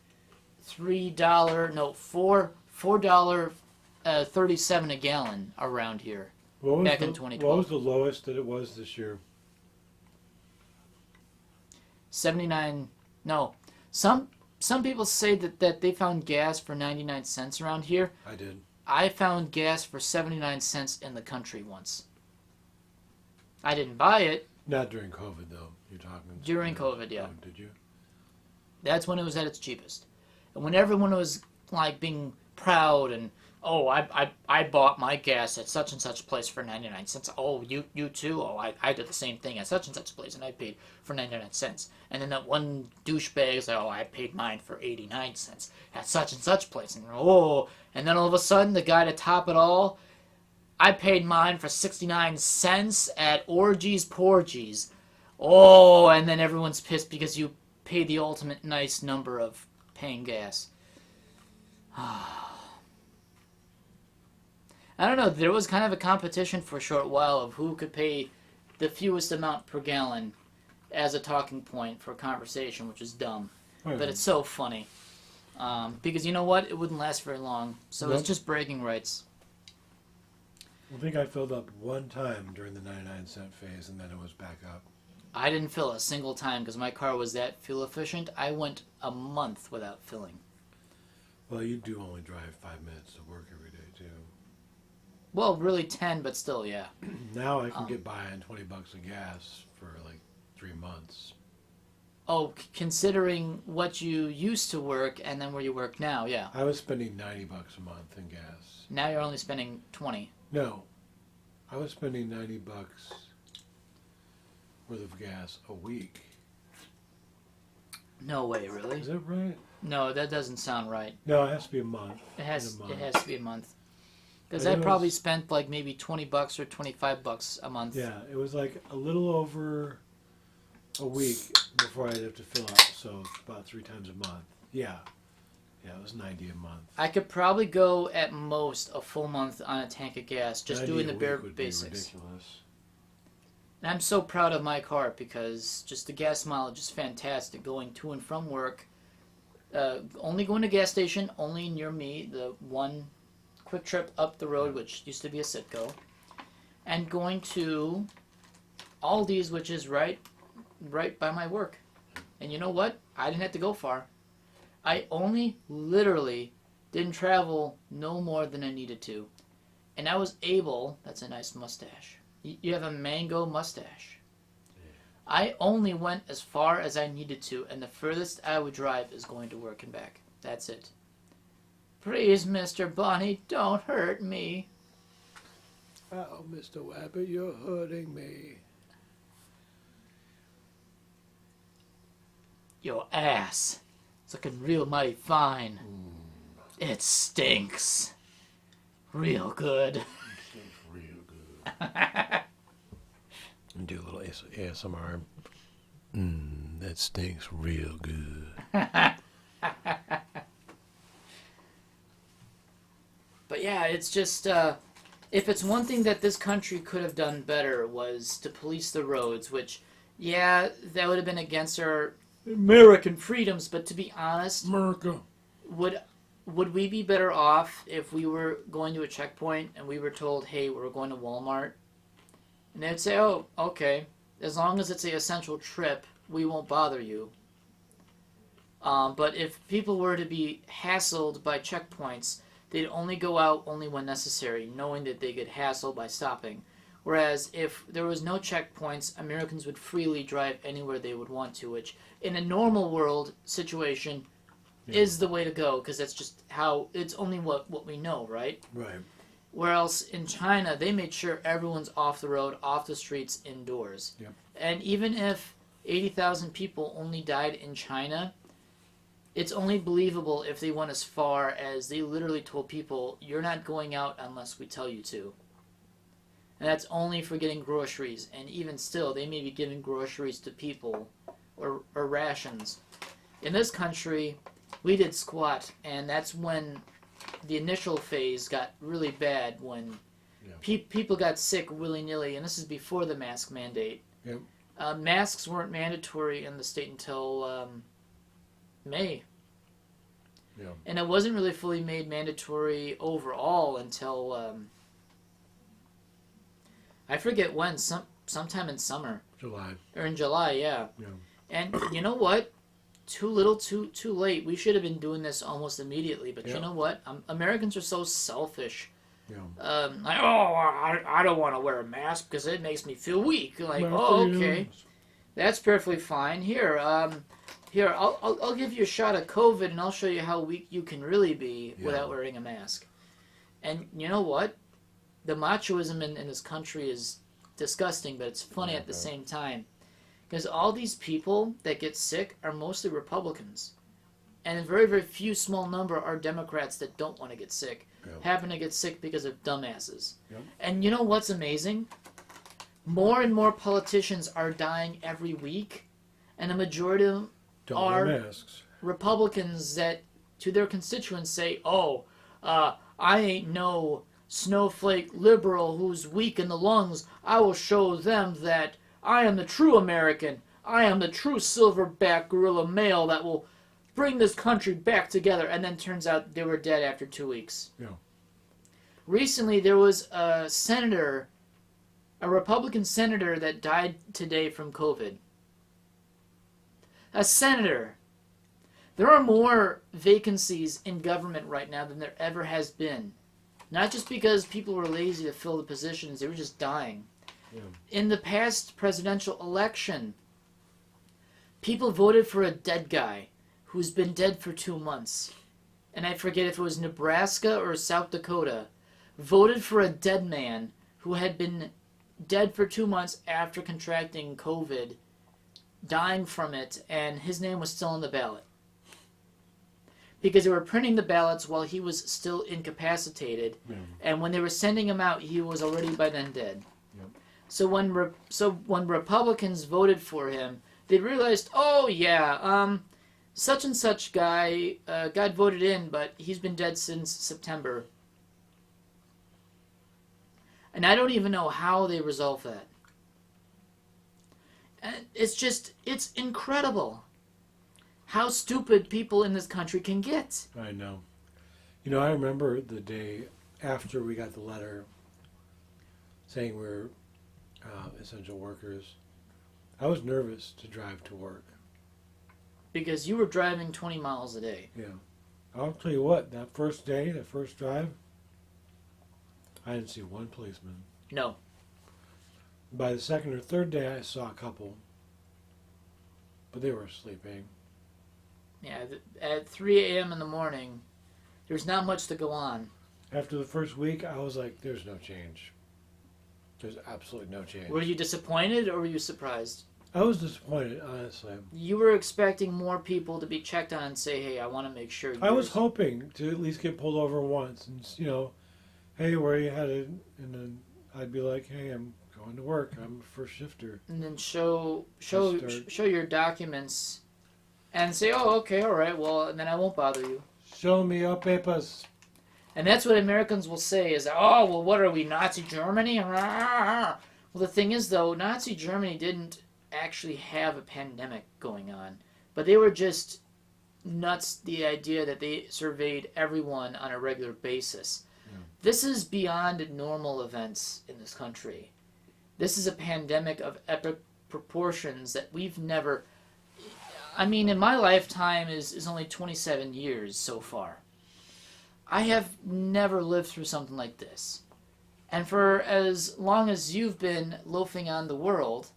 $4.37 a gallon around here back in 2012. What was the lowest that it was this year? 79. No, some people say that they found gas for 99 cents around here. I did. I found gas for 79 cents in the country once. I didn't buy it. Not during COVID, though. You're talking During COVID, yeah. Oh, did you? That's when it was at its cheapest. And when everyone was like being proud and, oh, I bought my gas at such and such place for 99 cents. Oh, you too? Oh, I did the same thing at such and such place and I paid for 99 cents. And then that one douchebag is like, oh, I paid mine for 89 cents at such and such place. And and then all of a sudden the guy to top it all, I paid mine for 69 cents at Orgies Porgies. Oh, and then everyone's pissed because you paid the ultimate nice number of paying gas. I don't know, there was kind of a competition for a short while of who could pay the fewest amount per gallon as a talking point for a conversation, which is dumb. Oh, yeah. But it's so funny. Because you know what? It wouldn't last very long. So it's just bragging rights. I think I filled up one time during the 99-cent phase, and then it was back up. I didn't fill a single time because my car was that fuel efficient. I went a month without filling. Well, you do only drive 5 minutes to work every day, too. Well, really 10, but still, yeah. Now I can get by on $20 of gas for like 3 months. Oh, considering what you used to work and then where you work now, yeah. I was spending $90 a month in gas. Now you're only spending 20. No, I was spending $90 worth of gas a week. No way, really? Is that right? No, that doesn't sound right. No, it has to be a month. It has to be a month. Because I I know probably spent like maybe $20 or $25 a month. Yeah, it was like a little over a week before I'd have to fill up, so about 3 times a month. Yeah, it was $90 a month. I could probably go at most a full month on a tank of gas, just doing the bare would basics. Be ridiculous. And I'm so proud of my car because just the gas mileage is fantastic going to and from work. Only going to gas station, only near me, the one quick trip up the road, which used to be a Citgo, and going to Aldi's, which is right by my work. And you know what? I didn't have to go far. I only literally didn't travel no more than I needed to. And I was able, that's a nice mustache. You have a mango mustache. Yeah. I only went as far as I needed to, and the furthest I would drive is going to work and back. That's it. Please, Mr. Bunny, don't hurt me. Oh, Mr. Wabbit, you're hurting me. Your ass. It's looking real mighty fine. It stinks. Real good. It stinks real good. And do a little ASMR. That stinks real good. But yeah, it's just, if it's one thing that this country could have done better was to police the roads, which, yeah, that would have been against our American freedoms, but to be honest, America. Would we be better off if we were going to a checkpoint and we were told, hey, we're going to Walmart? And they'd say, oh, okay, as long as it's an essential trip, we won't bother you. But if people were to be hassled by checkpoints, they'd only go out only when necessary, knowing that they get hassled by stopping. Whereas if there was no checkpoints, Americans would freely drive anywhere they would want to, which in a normal world situation is the way to go, because that's just how, it's only what we know, right? Right. Whereas in China, they made sure everyone's off the road, off the streets, indoors. Yep. And even if 80,000 people only died in China, it's only believable if they went as far as they literally told people, you're not going out unless we tell you to. and that's only for getting groceries. And even still, they may be giving groceries to people or rations. In this country, we did squat, and that's when the initial phase got really bad, when people got sick willy-nilly, and this is before the mask mandate. Yep. Masks weren't mandatory in the state until May. Yeah. And it wasn't really fully made mandatory overall until, I forget when, sometime in summer. July. Or in July, yeah. Yeah. And you know what? Too little, too late. We should have been doing this almost immediately. But you know what? Americans are so selfish. Yeah. Like, I don't want to wear a mask because it makes me feel weak. Like, okay, that's perfectly fine. Here, I'll give you a shot of COVID, and I'll show you how weak you can really be without wearing a mask. And you know what? The machoism in this country is disgusting, but it's funny at the same time. Because all these people that get sick are mostly Republicans. And a very, very few small number are Democrats that don't want to get sick. Happen to get sick because of dumbasses. And you know what's amazing? More and more politicians are dying every week. And the majority of them are Republicans that, to their constituents, say, I ain't no snowflake liberal who's weak in the lungs. I will show them that I am the true American. I am the true silverback gorilla male that will bring this country back together. And then turns out they were dead after 2 weeks. Yeah. Recently, there was a Republican senator that died today from COVID. A senator. There are more vacancies in government right now than there ever has been. Not just because people were lazy to fill the positions, they were just dying. Yeah. In the past presidential election, people voted for a dead guy who's been dead for 2 months. And I forget if it was Nebraska or South Dakota. Voted for a dead man who had been dead for 2 months after contracting COVID, dying from it, and his name was still on the ballot. Because they were printing the ballots while he was still incapacitated, and when they were sending him out, he was already by then dead. So when Republicans voted for him, they realized, such and such guy got voted in, but he's been dead since September. And I don't even know how they resolve that. And it's incredible how stupid people in this country can get. I know. You know, I remember the day after we got the letter saying we're essential workers. I was nervous to drive to work. Because you were driving 20 miles a day. Yeah. I'll tell you what, that first day, that first drive, I didn't see one policeman. No. By the second or third day, I saw a couple. But they were sleeping. Yeah, at 3 a.m. in the morning, there's not much to go on. After the first week, I was like, there's no change. There's absolutely no change. Were you disappointed or were you surprised? I was disappointed, honestly. You were expecting more people to be checked on and say, hey, I want to make sure I was hoping to at least get pulled over once and, hey, where are you headed? And then I'd be like, hey, I'm going to work. I'm a first shifter. And then show your documents and say, oh, okay, all right, well, and then I won't bother you. Show me your papers. And that's what Americans will say is, oh, well, what are we, Nazi Germany? Well, the thing is, though, Nazi Germany didn't actually have a pandemic going on. But they were just nuts, the idea that they surveyed everyone on a regular basis. Yeah. This is beyond normal events in this country. This is a pandemic of epic proportions that we've never... I mean, in my lifetime is only 27 years so far. I have never lived through something like this. And for as long as you've been loafing on the world,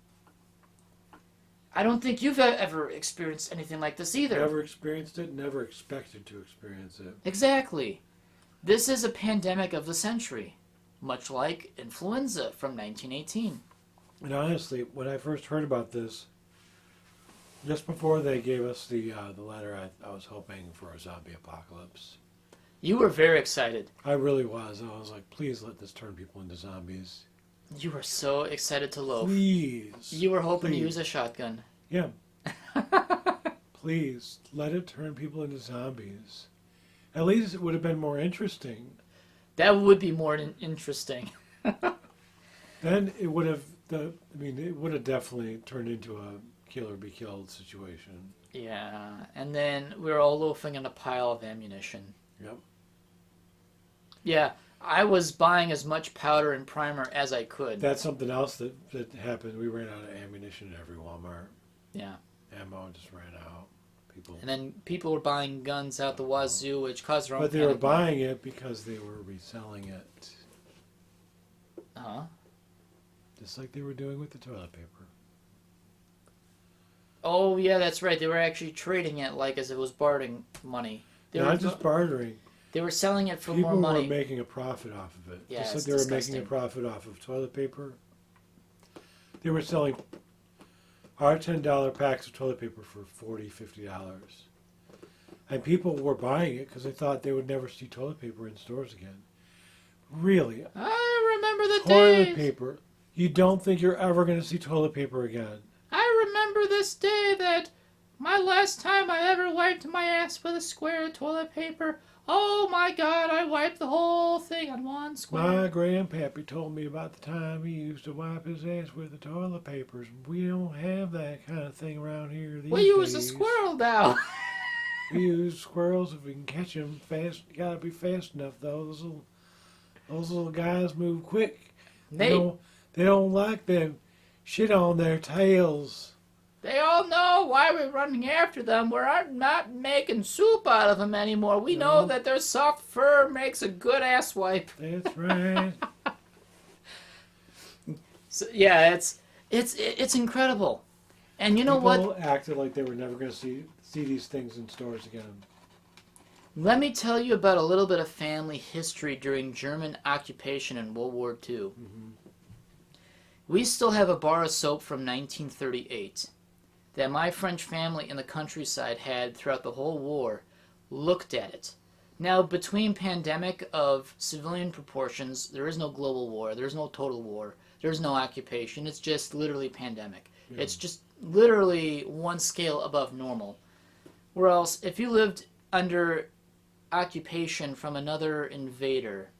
I don't think you've ever experienced anything like this either. Never experienced it, never expected to experience it. Exactly. This is a pandemic of the century, much like influenza from 1918. And honestly, when I first heard about this, just before they gave us the letter, I was hoping for a zombie apocalypse. You were very excited. I really was. I was like, please let this turn people into zombies. You were so excited to loaf. Please. You were hoping to Please. use a shotgun. Yeah. Please, let it turn people into zombies. At least it would have been more interesting. That would be more interesting. Then it would have, it would have definitely turned into a kill or be killed situation. Yeah, and then we were all loafing in a pile of ammunition. Yep. Yeah, I was buying as much powder and primer as I could. That's something else that happened. We ran out of ammunition at every Walmart. Yeah. Ammo just ran out. People. And then people were buying guns out the wazoo, which caused their own But they were panic. buying it because they were reselling it. Huh? Just like they were doing with the toilet paper. Oh, yeah, that's right. They were actually trading it like as it was bartering money. They Not were just bartering. They were selling it for People more money. were making a profit off of it. Yeah, just like it's they were disgusting. making a profit off of toilet paper. They were selling our $10 packs of toilet paper for $40, $50. And people were buying it because they thought they would never see toilet paper in stores again. Really? I remember the Toilet days. paper. You don't think you're ever going to see toilet paper again. I remember this day that my last time I ever wiped my ass with a square of toilet paper. Oh my God, I wiped the whole thing on one square. My grandpappy told me about the time he used to wipe his ass with the toilet papers. We don't have that kind of thing around here these We use a days. squirrel now. We use squirrels if we can catch them fast. You gotta be fast enough though. Those little guys move quick. They don't like them shit on their tails. They all know why we're running after them. We're not making soup out of them anymore. We know that their soft fur makes a good ass wipe. That's right. So, yeah, it's incredible. And you know what? People acted like they were never going to see these things in stores again. Let me tell you about a little bit of family history during German occupation in World War II. Mm-hmm. We still have a bar of soap from 1938 that my French family in the countryside had throughout the whole war. Looked at it. Now, between pandemic of civilian proportions, there is no global war, there's no total war, there's no occupation, it's just literally pandemic. Yeah. It's just literally one scale above normal. Whereas, if you lived under occupation from another invader,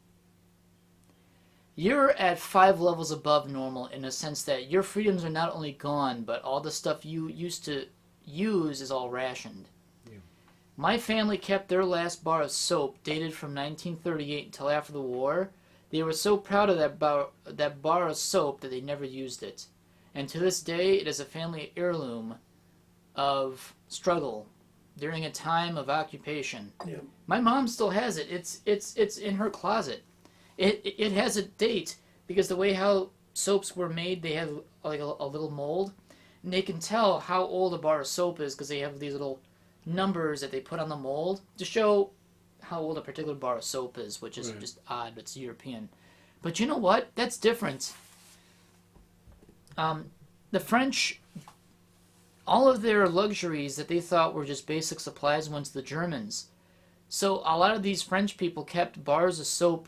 you're at 5 levels above normal in a sense that your freedoms are not only gone, but all the stuff you used to use is all rationed. Yeah. My family kept their last bar of soap dated from 1938 until after the war. They were so proud of that bar of soap that they never used it. And to this day, it is a family heirloom of struggle during a time of occupation. Yeah. My mom still has it. It's in her closet. It has a date because the way how soaps were made, they have like a little mold, and they can tell how old a bar of soap is because they have these little numbers that they put on the mold to show how old a particular bar of soap is, which is just odd. It's European. But you know what? That's different. The French, all of their luxuries that they thought were just basic supplies went to the Germans. So a lot of these French people kept bars of soap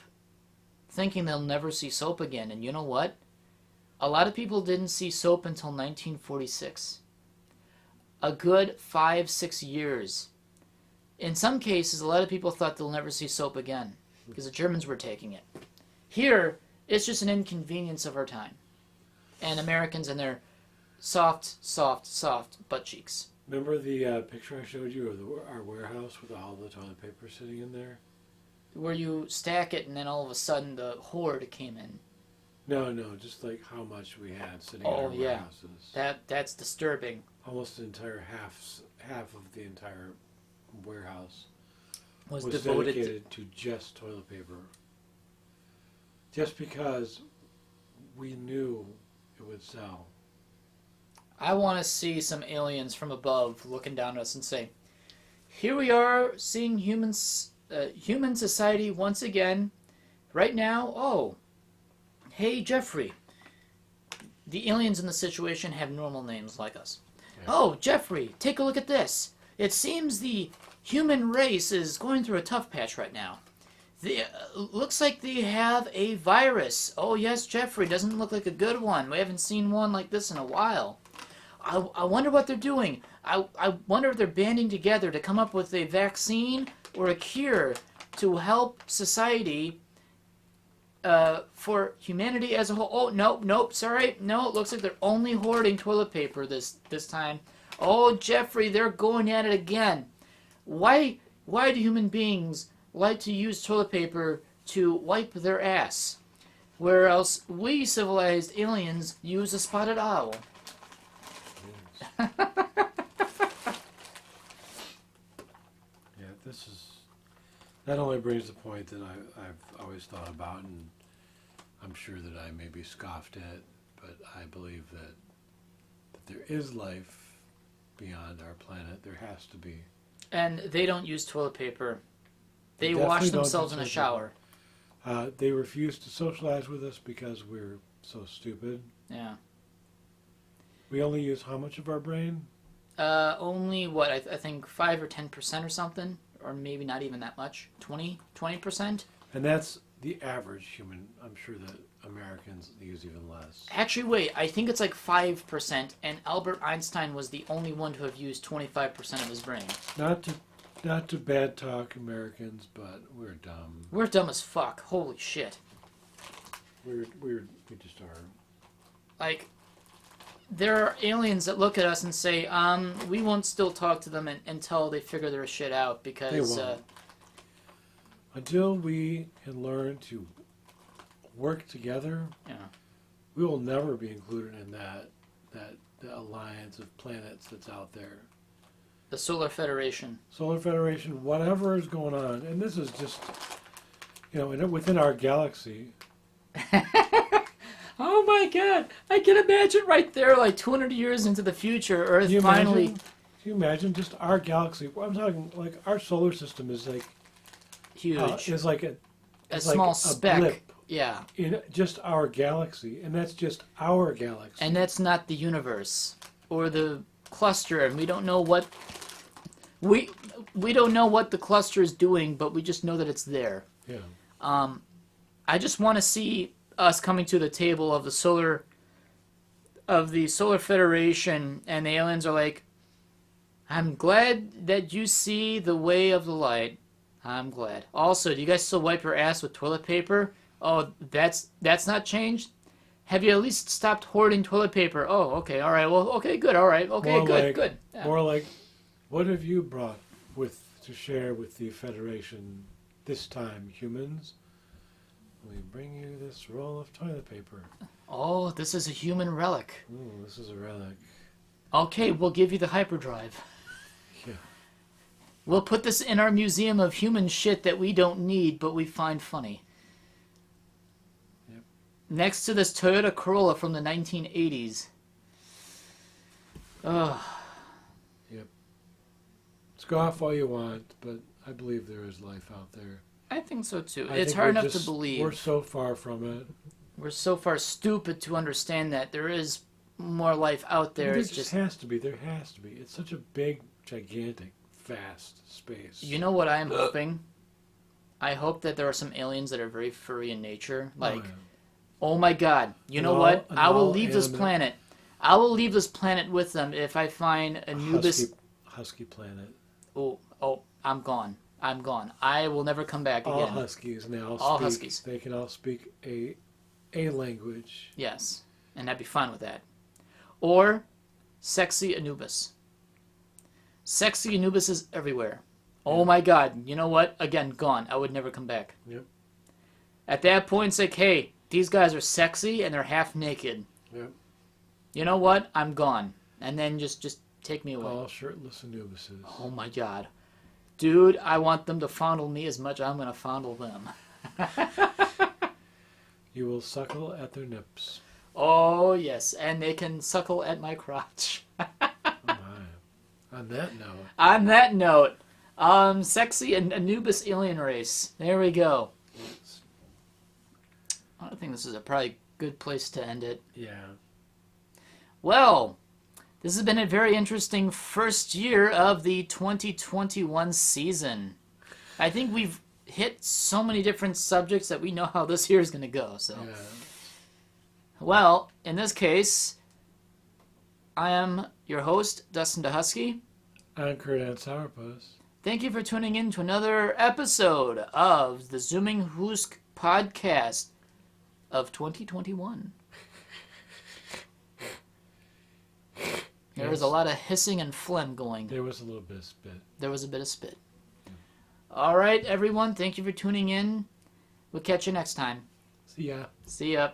thinking they'll never see soap again. And you know what? A lot of people didn't see soap until 1946. A good 5-6 years. In some cases, a lot of people thought they'll never see soap again because the Germans were taking it. Here, it's just an inconvenience of our time. And Americans and their soft butt cheeks. Remember the picture I showed you of our warehouse with all the toilet paper sitting in there? Where you stack it and then all of a sudden the horde came in. No, just like how much we had sitting in our warehouses. That's disturbing. Almost the entire half of the entire warehouse Was was devoted dedicated to just toilet paper. Just because we knew it would sell. I want to see some aliens from above looking down at us and say, here we are seeing human society once again. Right now, oh, hey Jeffrey. The aliens in the situation have normal names like us. Yeah. Oh, Jeffrey, take a look at this. It seems the human race is going through a tough patch right now. Looks like they have a virus. Oh yes, Jeffrey, doesn't look like a good one. We haven't seen one like this in a while. I wonder what they're doing. I wonder if they're banding together to come up with a vaccine or a cure to help society, for humanity as a whole. Oh, nope, sorry. No, it looks like they're only hoarding toilet paper this time. Oh, Jeffrey, they're going at it again. Why do human beings like to use toilet paper to wipe their ass, whereas we civilized aliens use a spotted owl? Yeah, that only brings the point that I've always thought about, and I'm sure that I may be scoffed at, but I believe that there is life beyond our planet. There has to be. And they don't use toilet paper. They definitely wash don't themselves use in a toilet shower. They refuse to socialize with us because we're so stupid. Yeah. We only use how much of our brain? Only what, I think 5 or 10% or something, or maybe not even that much. 20%. And that's the average human. I'm sure that Americans use even less. Actually, wait, I think it's like 5%, and Albert Einstein was the only one to have used 25% of his brain. Not to bad talk Americans, but we're dumb. We're dumb as fuck. Holy shit. We just are. Like, there are aliens that look at us and say, we won't still talk to them until they figure their shit out, because... They won't. Until we can learn to work together, yeah. we will never be included in that alliance of planets that's out there. The Solar Federation. Solar Federation, whatever is going on, and this is just, within our galaxy. Oh my god! I can imagine right there, like 200 years into the future, Earth finally... Can you imagine just our galaxy? Well, I'm talking, like, our solar system is like... Huge. It's like a small speck. Blip yeah. in just our galaxy, and that's just our galaxy. And that's not the universe or the cluster, and we don't know what we don't know what the cluster is doing, but we just know that it's there. Yeah. I just want to see us coming to the table of the Solar Federation, and the aliens are like, "I'm glad that you see the way of the light. I'm glad. Also, do you guys still wipe your ass with toilet paper? Oh, that's not changed? Have you at least stopped hoarding toilet paper? Oh, okay, all right, well, okay, good, all right, okay, good. Yeah. More like, what have you brought to share with the Federation this time, humans? We bring you this roll of toilet paper. Oh, this is a human relic. Ooh, this is a relic. Okay, we'll give you the hyperdrive. Yeah. We'll put this in our museum of human shit that we don't need, but we find funny. Yep. Next to this Toyota Corolla from the 1980s. Ugh. Yep. Scoff all you want, but I believe there is life out there. I think so too. I it's think hard enough to believe. We're so far from it. We're so far stupid to understand that there is more life out there. There It's just has to be. There has to be. It's such a big, gigantic, vast space. You know what I'm hoping? I hope that there are some aliens that are very furry in nature. Like, oh my god, you know what? I will leave this planet. I will leave this planet with them if I find Anubis. Husky planet. Oh, I'm gone. I'm gone. I will never come back again. All Huskies now. All Huskies. They can all speak a language. Yes, and I'd be fine with that. Or sexy Anubis. Sexy Anubis is everywhere. Oh my god, you know what? Again, gone. I would never come back. Yep. At that point, it's like, hey, these guys are sexy and they're half naked. Yep. You know what? I'm gone. And then just take me away. All shirtless Anubises. Oh my god. Dude, I want them to fondle me as much as I'm going to fondle them. You will suckle at their nips. Oh, yes. And they can suckle at my crotch. Oh my. On that note. On that note, sexy and Anubis alien race. There we go. Yes. I think this is a probably good place to end it. Yeah. Well, this has been a very interesting first year of the 2021 season. I think we've hit so many different subjects that we know how this here is going to go. So, Yeah. well, in this case, I am your host, Dustin DaHusky. I'm Kurdan Sourpuss. Thank you for tuning in to another episode of the Zooming Podcast of 2021. There was a lot of hissing and phlegm going. There was a little bit of spit. There was a bit of spit. All right, everyone. Thank you for tuning in. We'll catch you next time. See ya. See ya.